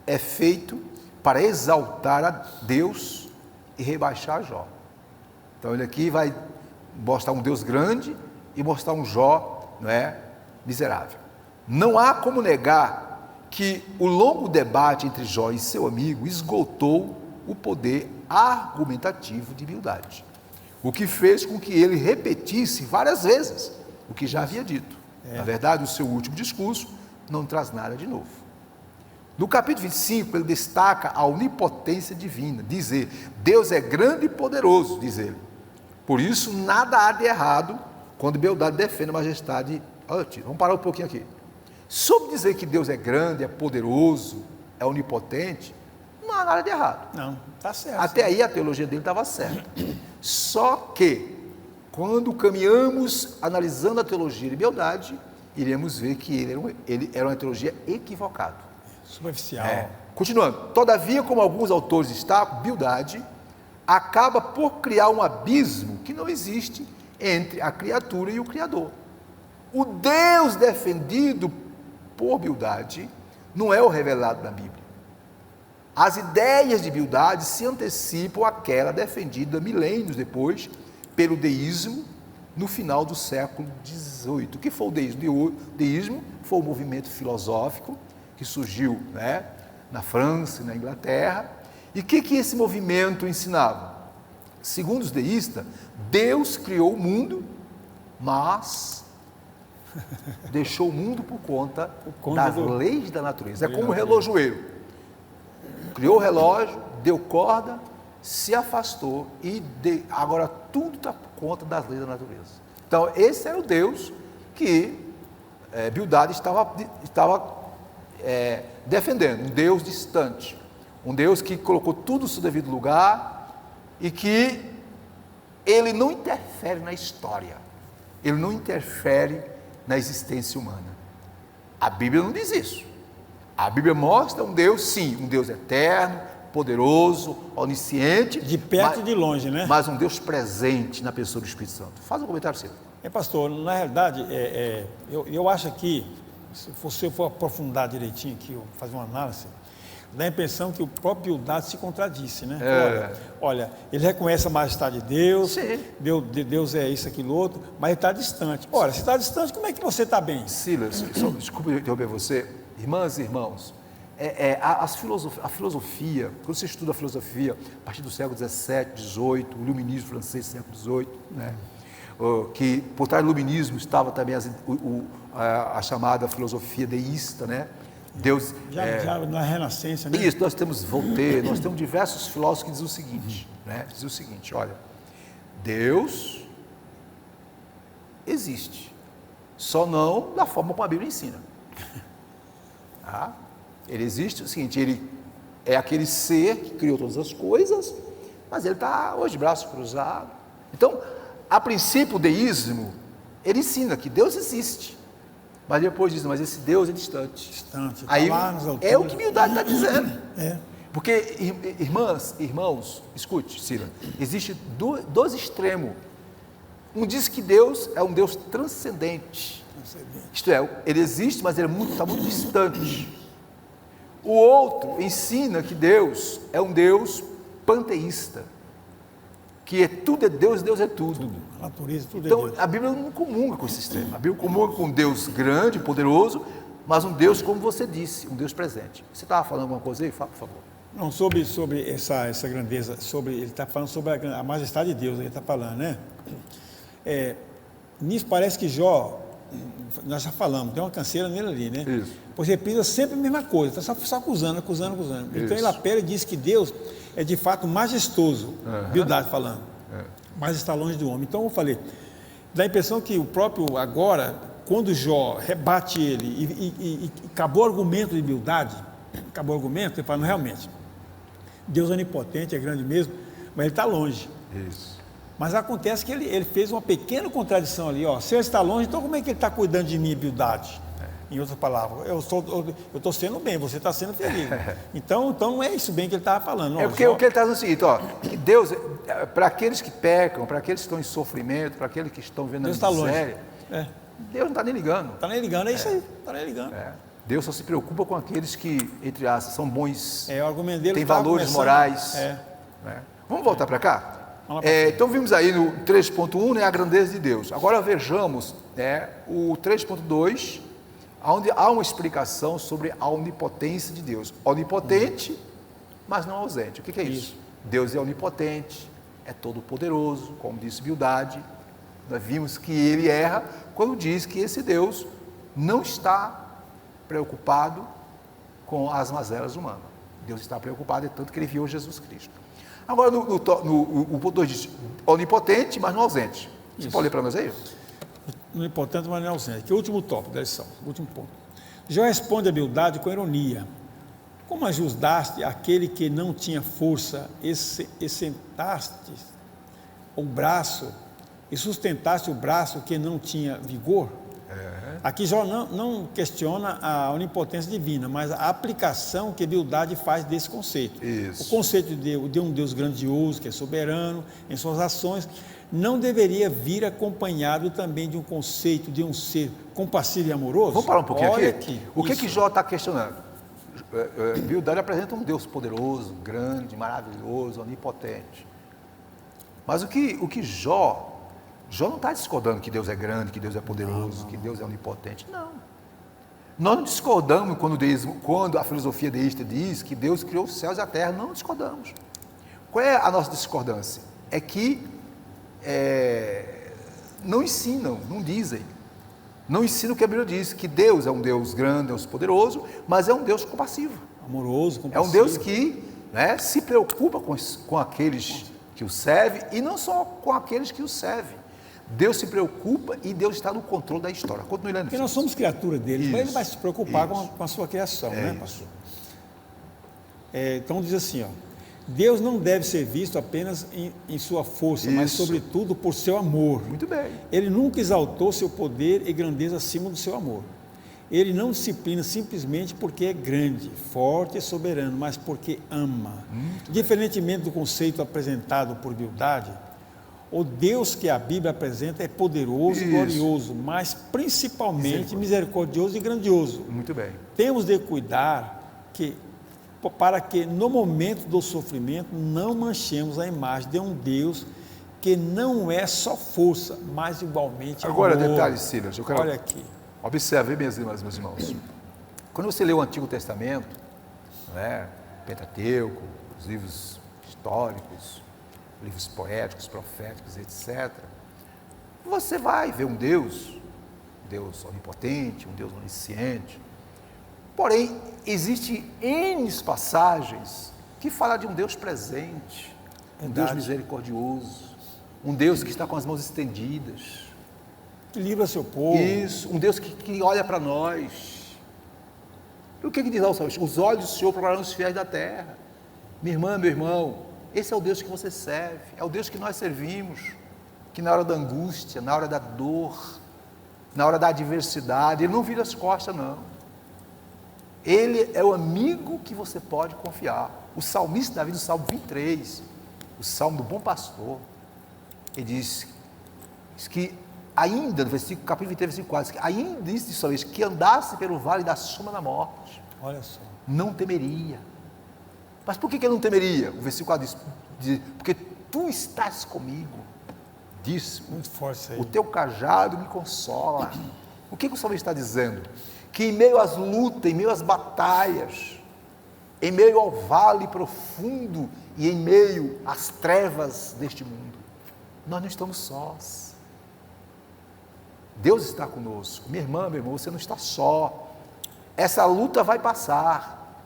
é feito para exaltar a Deus e rebaixar Jó. Então ele aqui vai mostrar um Deus grande e mostrar um Jó, miserável. Não há como negar que o longo debate entre Jó e seu amigo esgotou o poder argumentativo de Bildade, o que fez com que ele repetisse várias vezes o que já havia dito. Na verdade, o seu último discurso não traz nada de novo. No capítulo 25, ele destaca a onipotência divina, diz ele, Deus é grande e poderoso, diz ele. Por isso, nada há de errado quando Bildade defende a majestade. Vamos parar um pouquinho aqui. Sobre dizer que Deus é grande, é poderoso, é onipotente, não há nada de errado. Não, está certo. Até aí a teologia dele estava certa. Só que, quando caminhamos analisando a teologia de Bildade, iremos ver que ele era uma teologia equivocada. Superficial. Continuando. Todavia, como alguns autores destacam, Bildade acaba por criar um abismo que não existe entre a criatura e o Criador. O Deus defendido por Bildade não é o revelado na Bíblia. As ideias de Bildade se antecipam àquela defendida milênios depois pelo deísmo no final do século XVIII. O que foi o deísmo? O deísmo foi um movimento filosófico que surgiu na França e na Inglaterra. E o que esse movimento ensinava? Segundo os deístas, Deus criou o mundo, mas deixou o mundo por conta das leis da natureza. É como um relojoeiro. Criou o relógio, deu corda, se afastou e agora tudo está por conta das leis da natureza. Então, esse era o Deus que Bildade estava defendendo, um Deus distante, um Deus que colocou tudo no seu devido lugar e que ele não interfere na história, ele não interfere na existência humana. A Bíblia não diz isso. A Bíblia mostra um Deus, sim, um Deus eterno, poderoso, onisciente. De perto e de longe, né? Mas um Deus presente na pessoa do Espírito Santo. Faz um comentário seu. Pastor, na realidade, eu acho que, se você for aprofundar direitinho aqui, fazer uma análise, dá a impressão que o próprio Bildade se contradisse, né? Olha, ele reconhece a majestade de Deus, Deus é isso, aquilo, outro, mas ele está distante. Ora, se está distante, como é que você está bem? Silas, desculpe interromper você, irmãs e irmãos, a filosofia, quando você estuda a filosofia, a partir do século XVII, XVIII, o iluminismo francês do século XVIII, que por trás do iluminismo estava também a chamada filosofia deísta, Deus... Já na Renascença, né? Isso, nós temos Voltaire, nós temos diversos filósofos que dizem o seguinte, olha, Deus existe, só não da forma como a Bíblia ensina. Ele existe, o seguinte, ele é aquele ser que criou todas as coisas, mas ele está hoje de braços cruzados. Então, a princípio, o deísmo, ele ensina que Deus existe, Mas depois diz, mas esse Deus é distante. Distante, Aí lá nas alturas. é o que humildade está dizendo. É. Porque, irmãos, escute, Cila, existe dois extremos. Um diz que Deus é um Deus transcendente. Isto é, ele existe, mas ele está muito distante. O outro ensina que Deus é um Deus panteísta, que tudo é Deus, Deus é tudo. A natureza, tudo Então, é Deus. a Bíblia não comunga com esse extremo. A Bíblia comunga com um Deus grande, poderoso, mas um Deus, como você disse, um Deus presente. Você estava falando alguma coisa aí? Fala, por favor. Não, sobre essa grandeza, ele está falando sobre a majestade de Deus, ele está falando, né? Nisso parece que Jó, nós já falamos, tem uma canseira nele ali, né? Isso. Pois repita sempre a mesma coisa, está só acusando. Então ele apela e diz que Deus é de fato majestoso, Bildade falando, mas está longe do homem. Então eu falei, dá a impressão que o próprio agora, quando Jó rebate ele e acabou o argumento de Bildade, ele fala, não, realmente, Deus é onipotente, é grande mesmo, mas ele está longe. Isso. Mas acontece que ele fez uma pequena contradição ali, ó. Se ele está longe, então como é que ele está cuidando de mim, Bildade? Em outras palavras, eu estou sendo bem, você está sendo feliz. Então não é isso bem que ele estava falando. É porque o que ele está dizendo é o seguinte, ó, que Deus, para aqueles que pecam, para aqueles que estão em sofrimento, para aqueles que estão vendo Deus a está miséria, longe. Deus não está nem ligando. Está nem ligando, é isso aí, está nem ligando. Deus só se preocupa com aqueles que, entre aspas, são bons, o argumento dele têm valores morais. Né? Vamos voltar para cá? Então vimos aí no 3.1, né, a grandeza de Deus. Agora vejamos, né, o 3.2, onde há uma explicação sobre a onipotência de Deus. Onipotente, mas não ausente. O que é isso? Deus é onipotente, é todo poderoso, como disse Bildade. Nós vimos que ele erra quando diz que esse Deus não está preocupado com as mazelas humanas. Deus está preocupado, é tanto que ele enviou Jesus Cristo. Agora, o ponto 2 diz, onipotente, mas não ausente. Você pode ler para nós aí? Onipotente, mas não ausente. Que é o último tópico da lição, o último ponto. Jó responde a Bildade com ironia. Como ajudaste aquele que não tinha força e sentaste o braço, e sustentaste o braço que não tinha vigor? Aqui Jó não questiona a onipotência divina, mas a aplicação que Bildade faz desse conceito. Isso. O conceito de um Deus grandioso, que é soberano em suas ações, não deveria vir acompanhado também de um conceito de um ser compassivo e amoroso? Vamos parar um pouquinho aqui. O que Jó está questionando? Bildade apresenta um Deus poderoso, grande, maravilhoso, onipotente. Mas o que Jó não está discordando que Deus é grande, que Deus é poderoso, que Deus é onipotente. Não. Nós não discordamos quando a filosofia deísta diz que Deus criou os céus e a terra. Não discordamos. Qual é a nossa discordância? É que não ensinam, não dizem. Não ensinam o que a Bíblia diz, que Deus é um Deus grande, Deus poderoso, mas é um Deus compassivo. Amoroso, compassivo. É um Deus que se preocupa com aqueles que o servem e não só com aqueles que o servem. Deus se preocupa e Deus está no controle da história. Continue lendo. Porque nós somos criatura dele, mas ele vai se preocupar com a sua criação, né, pastor? Então diz assim, ó, Deus não deve ser visto apenas em sua força, mas sobretudo por seu amor. Muito bem. Ele nunca exaltou seu poder e grandeza acima do seu amor. Ele não disciplina simplesmente porque é grande, forte e soberano, mas porque ama. Diferentemente do conceito apresentado por Bildade, o Deus que a Bíblia apresenta é poderoso e glorioso, mas principalmente misericordioso e grandioso. Muito bem. Temos de cuidar para que no momento do sofrimento não manchemos a imagem de um Deus que não é só força, mas igualmente amor. Agora, detalhe, Silas, olha aqui. Observe, meus irmãos. Quando você lê o Antigo Testamento, Pentateuco, os livros históricos, livros poéticos, proféticos, etc., você vai ver um Deus onipotente, um Deus onisciente. Porém, existem N passagens que falam de um Deus presente, um Deus misericordioso, um Deus que está com as mãos estendidas, que livra seu povo. Isso, um Deus que olha para nós. E o que diz lá o Salmo? Os olhos do Senhor procurarão os fiéis da terra. Minha irmã, meu irmão, esse é o Deus que você serve, é o Deus que nós servimos, que na hora da angústia, na hora da dor, na hora da adversidade, Ele não vira as costas, não. Ele é o amigo que você pode confiar. O salmista Davi, no Salmo 23, o Salmo do bom pastor, ele diz que ainda, no capítulo 23, versículo 4, que ainda disse de salmista, que andasse pelo vale da sombra da morte, olha só, não temeria. Mas por que ele não temeria? O versículo 4 diz, porque tu estás comigo, diz, muito forte isso aí. O teu cajado me consola. O que o salmista está dizendo? Que em meio às lutas, em meio às batalhas, em meio ao vale profundo e em meio às trevas deste mundo, nós não estamos sós. Deus está conosco. Minha irmã, meu irmão, você não está só. Essa luta vai passar.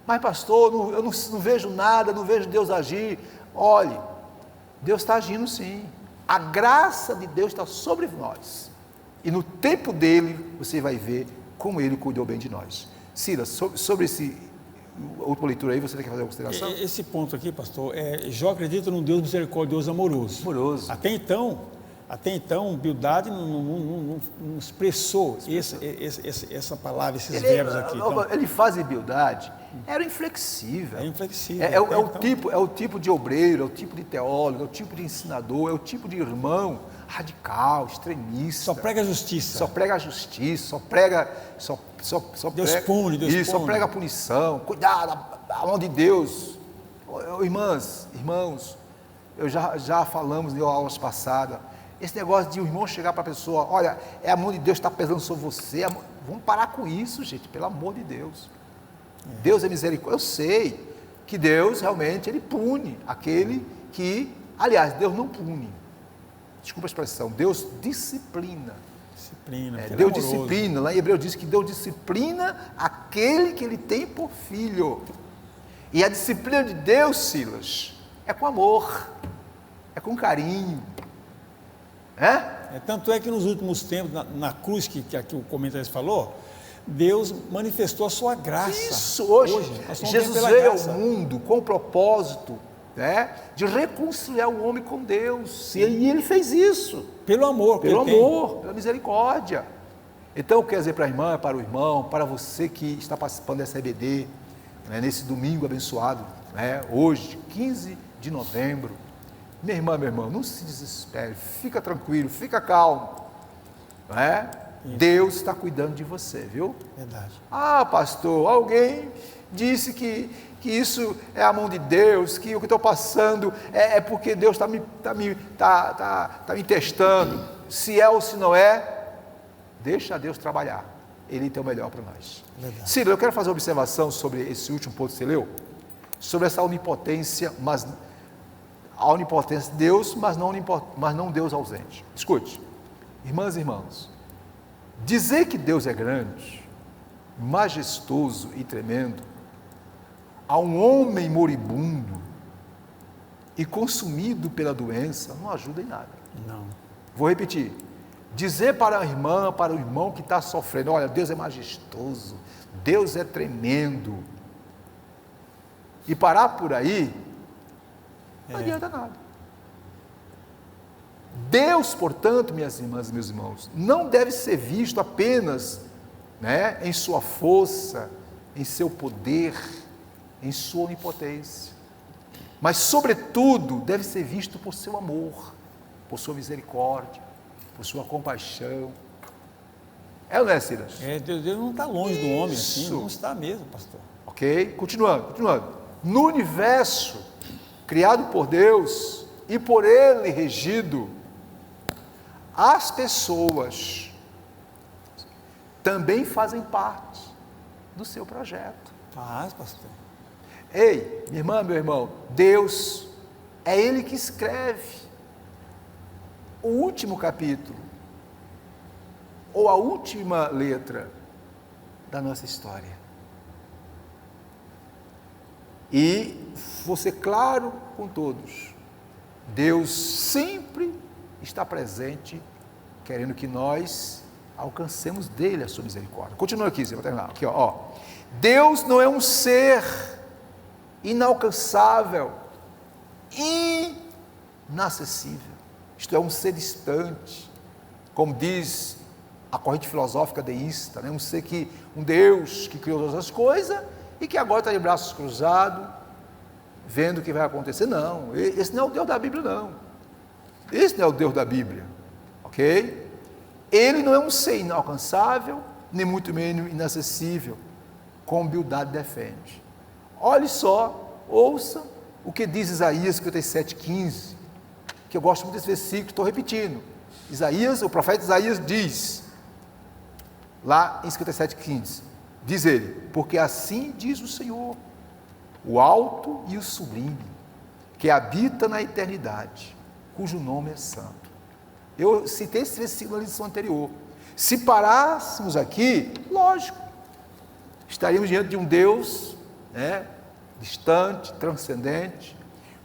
Mas pastor, eu não vejo nada, não vejo Deus agir. Olhe, Deus está agindo sim. A graça de Deus está sobre nós. E no tempo dele, você vai ver como ele cuidou bem de nós. Silas, sobre esse outra leitura aí, você quer fazer uma consideração? Esse ponto aqui, pastor, Jó acredita num Deus misericordioso, amoroso. Amoroso. Até então, Bildade não expressou essa palavra, esses verbos aqui. Então, ele faz em Bildade, era inflexível. É inflexível. É o tipo de obreiro, é o tipo de teólogo, é o tipo de ensinador, é o tipo de irmão radical, extremista. Só prega a justiça. Só prega a justiça, só prega... Deus pune, Deus isso, pune. só prega a punição, cuidado, a mão de Deus. Irmãos, já falamos em aulas passadas, esse negócio de o irmão chegar para a pessoa, olha, é a mão de Deus que está pesando sobre você, vamos parar com isso, gente, pelo amor de Deus. Deus é misericórdia. Eu sei que Deus realmente, Ele pune aquele que, aliás, Deus não pune, desculpa a expressão, Deus disciplina. Deus disciplina, lá em Hebreu diz que Deus disciplina aquele que Ele tem por filho. E a disciplina de Deus, Silas, é com amor, é com carinho. Tanto é que nos últimos tempos, na cruz que aqui o comentarista falou, Deus manifestou a sua graça. Isso, hoje Jesus veio ao mundo com o propósito de reconciliar o homem com Deus, e Ele fez isso. Pelo amor, pela misericórdia. Então, eu quero dizer para a irmã, para o irmão, para você que está participando dessa EBD, nesse domingo abençoado, hoje, 15 de novembro, minha irmã, meu irmão, não se desespere, fica tranquilo, fica calmo, Deus está cuidando de você, viu? Verdade. Pastor, alguém disse que isso é a mão de Deus, que o que estou passando é porque Deus está me testando. Se é ou se não é, deixa Deus trabalhar. Ele tem o melhor para nós. Ciro, eu quero fazer uma observação sobre esse último ponto que você leu, sobre essa onipotência, mas a onipotência de Deus, mas não Deus ausente. Escute, irmãs e irmãos, dizer que Deus é grande, majestoso e tremendo, a um homem moribundo e consumido pela doença, não ajuda em nada. Não. Vou repetir. Dizer para a irmã, para o irmão que está sofrendo, olha, Deus é majestoso, Deus é tremendo, e parar por aí, não adianta nada. Deus, portanto, minhas irmãs e meus irmãos, não deve ser visto apenas em sua força, em seu poder, em sua onipotência, mas sobretudo deve ser visto por seu amor, por sua misericórdia, por sua compaixão. Ou não é, Silas? Deus não está longe do homem assim, não está mesmo, pastor. Ok, continuando. No universo criado por Deus e por Ele regido, as pessoas também fazem parte do seu projeto. Faz, pastor. Ei, minha irmã, meu irmão, Deus, é Ele que escreve o último capítulo, ou a última letra da nossa história. E vou ser claro com todos, Deus sempre está presente, querendo que nós alcancemos dele a sua misericórdia. Continua aqui, vou terminar. Aqui, ó. Deus não é um ser inalcançável, inacessível. Isto é, um ser distante, como diz a corrente filosófica deísta, né? Um Deus que criou todas as coisas e que agora está de braços cruzados, vendo o que vai acontecer. Não, esse não é o Deus da Bíblia, não. Esse não é o Deus da Bíblia, ok? Ele não é um ser inalcançável, nem muito menos inacessível, como Bildade defende. Olhe só, ouça o que diz Isaías 57:15, que eu gosto muito desse versículo, estou repetindo. O profeta Isaías diz, lá em 57:15, diz ele: porque assim diz o Senhor, o alto e o sublime, que habita na eternidade, cujo nome é santo. Eu citei esse versículo na lição anterior. Se parássemos aqui, lógico, estaríamos diante de um Deus, distante, transcendente.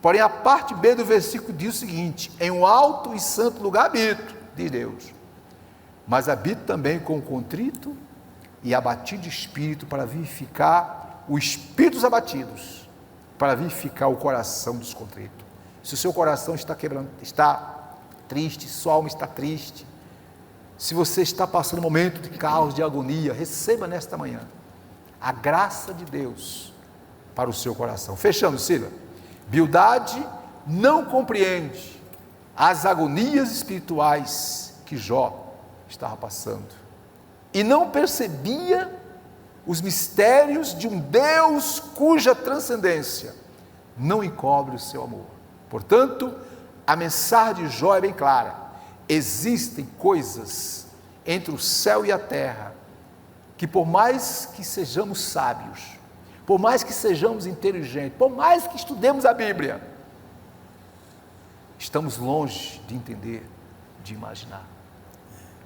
Porém, a parte B do versículo diz o seguinte: em um alto e santo lugar habito, diz Deus, mas habito também com o contrito e abatido de espírito, para vivificar o espírito dos abatidos, para vivificar o coração dos contritos. Se o seu coração está quebrando, está triste, sua alma está triste, se você está passando um momento de caos, de agonia, receba nesta manhã a graça de Deus para o seu coração. Fechando, Sila. Bildade não compreende as agonias espirituais que Jó estava passando e não percebia os mistérios de um Deus cuja transcendência não encobre o seu amor. Portanto, a mensagem de Jó é bem clara: existem coisas entre o céu e a terra que, por mais que sejamos sábios, por mais que sejamos inteligentes, por mais que estudemos a Bíblia, estamos longe de entender, de imaginar.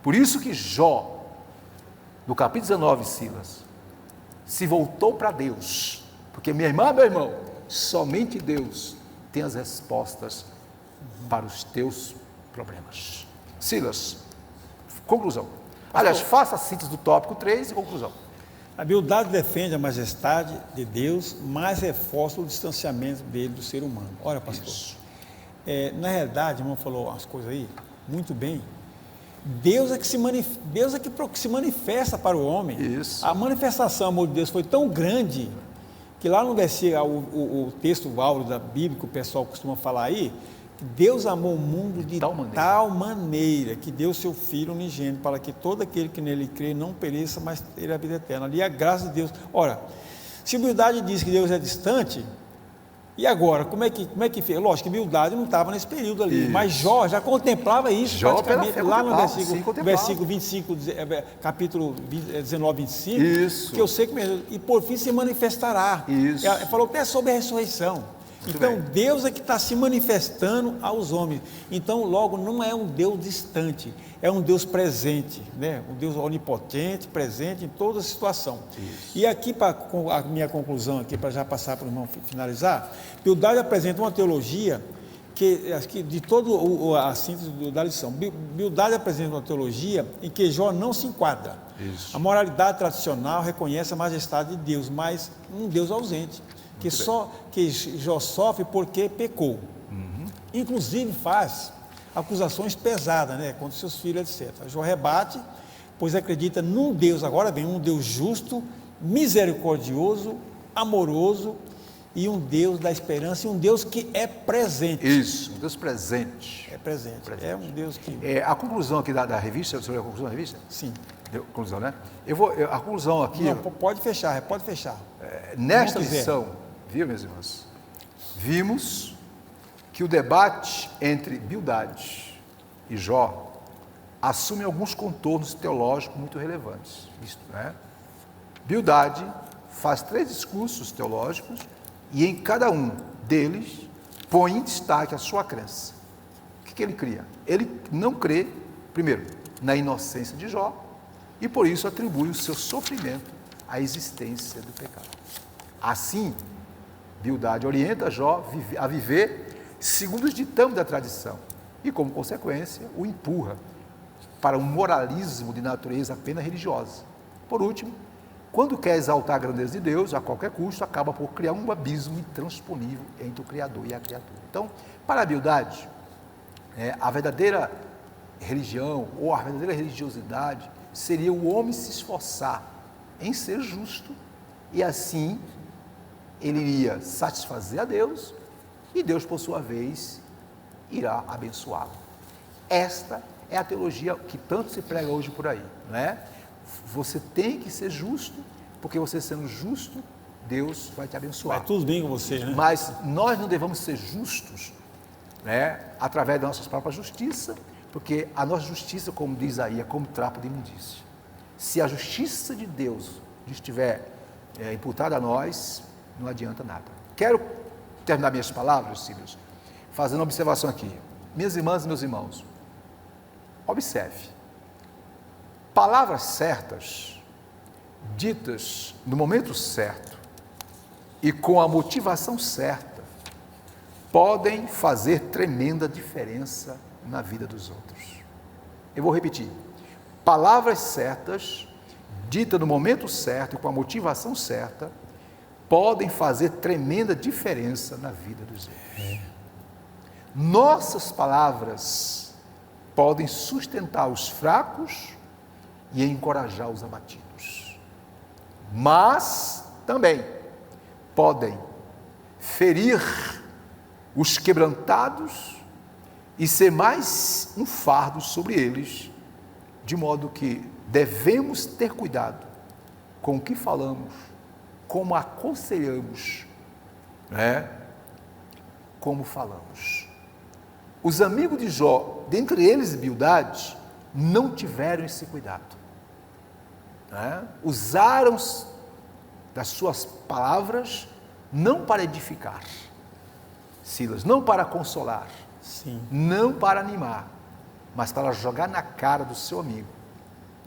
Por isso que Jó, no capítulo 19, Silas, se voltou para Deus, porque minha irmã, meu irmão, somente Deus tem as respostas para os teus problemas. Silas, conclusão. Aliás, faça a síntese do tópico 3 e conclusão. A Bildade defende a majestade de Deus, mas reforça o distanciamento dele do ser humano. Olha, pastor, na realidade, o irmão falou umas coisas aí, muito bem. Deus é que se manifesta para o homem. Isso. A manifestação, amor de Deus, foi tão grande que lá no versículo, o texto áureo da Bíblia, que o pessoal costuma falar aí, que Deus amou o mundo de tal maneira que deu seu Filho unigênito, para que todo aquele que nele crê não pereça, mas tenha a vida eterna. Ali é a graça de Deus. Ora, se a Bildade diz que Deus é distante, e agora, como é que fez? Lógico que Bildade não estava nesse período ali, isso. Mas Jó já contemplava isso, Jó, praticamente, lá no versículo 25, capítulo 19, 25, isso. Que eu sei que, e por fim se manifestará. Isso. Ele falou até sobre a ressurreição. Muito então, bem. Deus é que está se manifestando aos homens. Então, logo, não é um Deus distante, é um Deus presente, né? Um Deus onipotente, presente em toda a situação. Isso. E aqui, para a minha conclusão, aqui, para já passar para o irmão finalizar, Bildade apresenta uma teologia que de toda a síntese da lição, Bildade apresenta uma teologia em que Jó não se enquadra. Isso. A moralidade tradicional reconhece a majestade de Deus, mas um Deus ausente. Que Jó sofre porque pecou. Inclusive faz acusações pesadas, né, contra seus filhos, etc. Jó rebate, pois acredita num Deus, agora vem um Deus justo, misericordioso, amoroso, e um Deus da esperança, e um Deus que é presente. Isso, um Deus presente. É presente. É um Deus que... A conclusão aqui da revista, você leu a conclusão da revista? Sim. Conclusão, né? A conclusão aqui... Não, pode fechar. Nesta lição, viu, meus irmãos? Vimos que o debate entre Bildade e Jó assume alguns contornos teológicos muito relevantes. Isto, né? Bildade faz 3 discursos teológicos e em cada um deles põe em destaque a sua crença. O que ele cria? Ele não crê, primeiro, na inocência de Jó, e por isso atribui o seu sofrimento à existência do pecado. Assim, Bildade orienta Jó a viver segundo os ditames da tradição e, como consequência, o empurra para um moralismo de natureza apenas religiosa. Por último, quando quer exaltar a grandeza de Deus, a qualquer custo, acaba por criar um abismo intransponível entre o Criador e a criatura. Então, para a Bildade, a verdadeira religião ou a verdadeira religiosidade seria o homem se esforçar em ser justo, e assim ele iria satisfazer a Deus, e Deus, por sua vez, irá abençoá-lo. Esta é a teologia que tanto se prega hoje por aí, não é? Você tem que ser justo, porque você sendo justo, Deus vai te abençoar. Vai tudo bem com você, né? Mas nós não devemos ser justos, né, através da nossa própria justiça, porque a nossa justiça, como diz aí, é como trapo de imundícia. Se a justiça de Deus estiver imputada a nós, não adianta nada. Quero terminar minhas palavras, Silas, fazendo uma observação aqui. Minhas irmãs e meus irmãos, observe. Palavras certas, ditas no momento certo e com a motivação certa, podem fazer tremenda diferença na vida dos outros. Eu vou repetir. Palavras certas, ditas no momento certo e com a motivação certa, podem fazer tremenda diferença na vida dos outros. Nossas palavras podem sustentar os fracos e encorajar os abatidos, mas também podem ferir os quebrantados e ser mais um fardo sobre eles, de modo que devemos ter cuidado com o que falamos, como aconselhamos, né? Como falamos. Os amigos de Jó, dentre eles Bildade, não tiveram esse cuidado, né? Usaram das suas palavras não para edificar, Silas, não para consolar, Sim. não para animar, mas para jogar na cara do seu amigo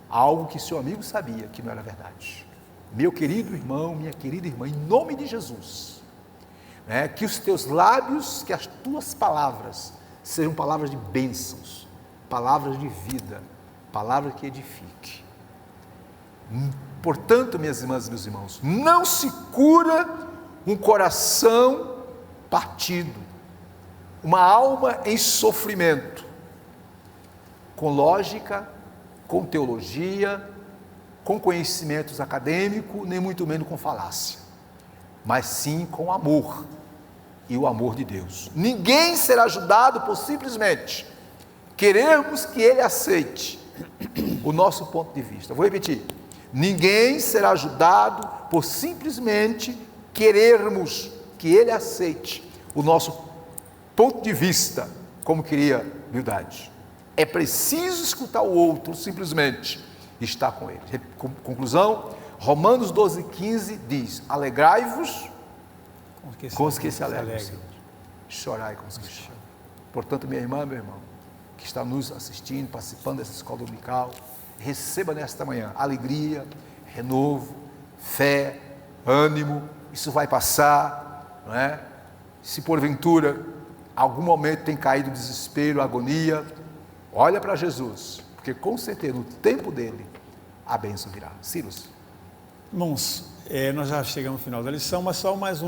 algo que seu amigo sabia que não era verdade. Meu querido irmão, minha querida irmã, em nome de Jesus, né, que os teus lábios, que as tuas palavras sejam palavras de bênçãos, palavras de vida, palavras que edifique. Portanto, minhas irmãs e meus irmãos, não se cura um coração partido, uma alma em sofrimento, com lógica, com teologia, com conhecimentos acadêmicos, nem muito menos com falácia, mas sim com amor, e o amor de Deus. Ninguém será ajudado por simplesmente querermos que Ele aceite o nosso ponto de vista. Vou repetir. Ninguém será ajudado por simplesmente querermos que Ele aceite o nosso ponto de vista, como queria Bildade. É preciso escutar o outro, simplesmente estar com ele. Conclusão, Romanos 12,15 diz: alegrai-vos com os que se alegram, chorai com os que choram. Portanto, minha irmã, meu irmão, que está nos assistindo, participando dessa escola dominical, receba nesta manhã alegria, renovo, fé, ânimo. Isso vai passar, não é? Se porventura algum momento tem caído desespero, agonia, olha para Jesus, porque com certeza no tempo dele a bênção virá. Silas. Irmãos, nós já chegamos no final da lição, mas só mais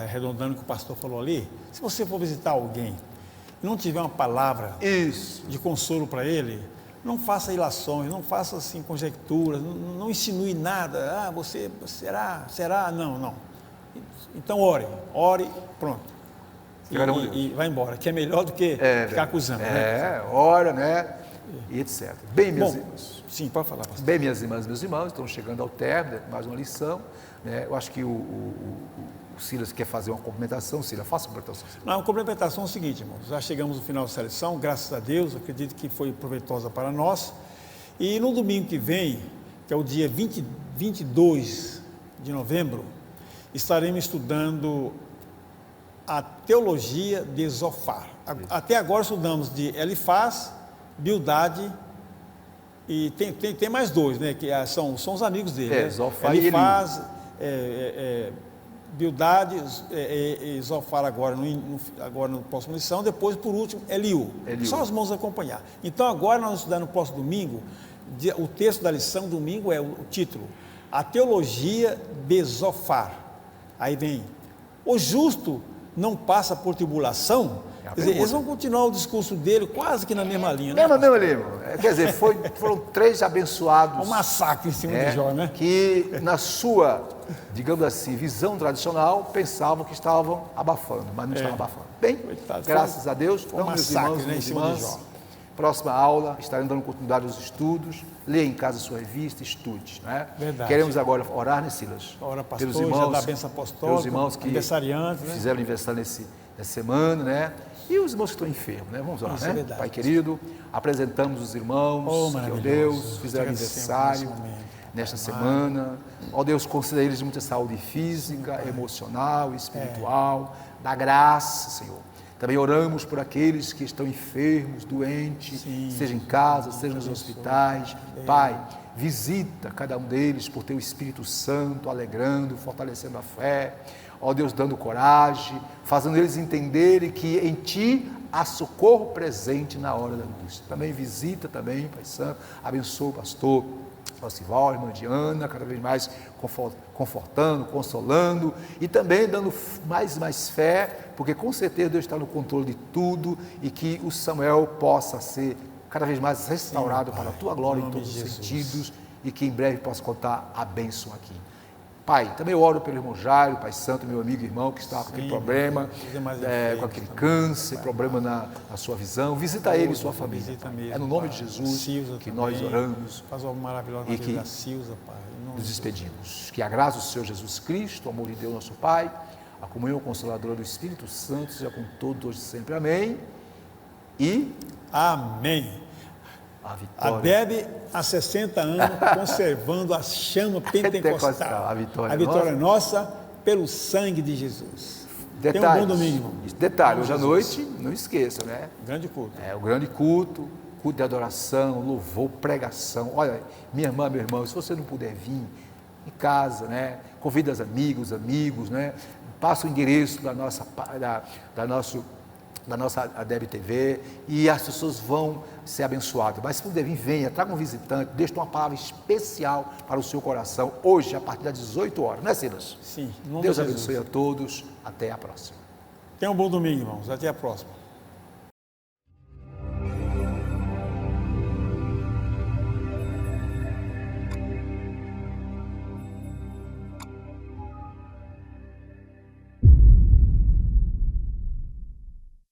arredondando o que o pastor falou ali. Se você for visitar alguém e não tiver uma palavra de consolo para ele, não faça ilações, não faça assim conjecturas, não insinue nada. Você será, não. Então ore, pronto. E vai embora, que é melhor do que ficar acusando. Ora, né? E etc. Bem, meus irmãos. Sim, pode falar, pastor. Bem, minhas irmãs e meus irmãos, estamos chegando ao término, mais uma lição, né? Eu acho que o Silas quer fazer uma complementação. Silas, faça a complementação. Não, a complementação é o seguinte, irmãos, já chegamos no final dessa lição, graças a Deus, acredito que foi proveitosa para nós, e no domingo que vem, que é o dia 22 de novembro, estaremos estudando a teologia de Zofar. Até agora estudamos de Elifaz, Bildade, e tem mais dois, né, que são os amigos dele, né? Zofar Elifaz, Bildade e Zofar agora no próximo lição, depois por último Eliú. Só os irmãos acompanhar. Então agora nós vamos estudar no próximo domingo, o texto da lição domingo é o título, a teologia de Zofar. Aí vem, o justo não passa por tribulação, quer dizer, eles vão continuar o discurso dele quase que na mesma linha, né? Mesmo livro. Quer dizer, foram 3 abençoados. Um massacre em cima de Jó, né? Que na sua, digamos assim, visão tradicional, pensavam que estavam abafando, mas não estavam abafando. Bem, coitado, graças a Deus, um massacre, né, em cima de Jó. Próxima aula, estaremos dando continuidade aos estudos. Leia em casa a sua revista, estude. Né? Verdade. Queremos agora orar, né, Silas? Ora, pastor, pelos irmãos, já dá a bênção apostólica, pelos irmãos que fizeram aniversário nessa semana, né? E os irmãos que estão enfermos, né? Vamos orar, né? Verdade, Pai querido, apresentamos os irmãos que, ó Deus, fizeram aniversário nesta semana. Ó Deus, conceda a eles muita saúde física, emocional, espiritual, da graça, Senhor. Também oramos por aqueles que estão enfermos, doentes, seja em casa, seja nos hospitais. Pai, visita cada um deles por teu Espírito Santo, alegrando, fortalecendo a fé. Ó Deus, dando coragem, fazendo eles entenderem que em Ti há socorro presente na hora da angústia. Também visita também, Pai Santo, abençoa o pastor Osival, irmã Diana, cada vez mais confortando, consolando e também dando mais fé, porque com certeza Deus está no controle de tudo e que o Samuel possa ser cada vez mais restaurado para a Tua glória em todos os sentidos e que em breve possa contar a bênção aqui. Pai, também eu oro pelo irmão Jairo, Pai Santo, meu amigo e irmão, que está com aquele problema, com aquele câncer, problema na sua visão. Visita ele e sua família. É no nome de Jesus que nós oramos e que nos despedimos. Que a graça do Senhor Jesus Cristo, o amor de Deus, nosso Pai, a comunhão consoladora do Espírito Santo, seja com todos hoje e sempre. Amém. E... Amém. A Bebe há 60 anos conservando a chama pentecostal. A vitória é nossa pelo sangue de Jesus. Detalhes, tenha um bom domingo, irmão. Detalhe, hoje à noite, não esqueça, né? Grande culto. É o grande culto, culto de adoração, louvor, pregação. Olha, minha irmã, meu irmão, se você não puder vir em casa, né? Convida os amigos, né? Passa o endereço da nossa Deb TV e as pessoas vão ser abençoadas. Mas se puder vir, venha, traga um visitante, deixe uma palavra especial para o seu coração, hoje, a partir das 18 horas, não é, Silas? Sim. Deus abençoe a todos, até a próxima. Tenha um bom domingo, irmãos, até a próxima.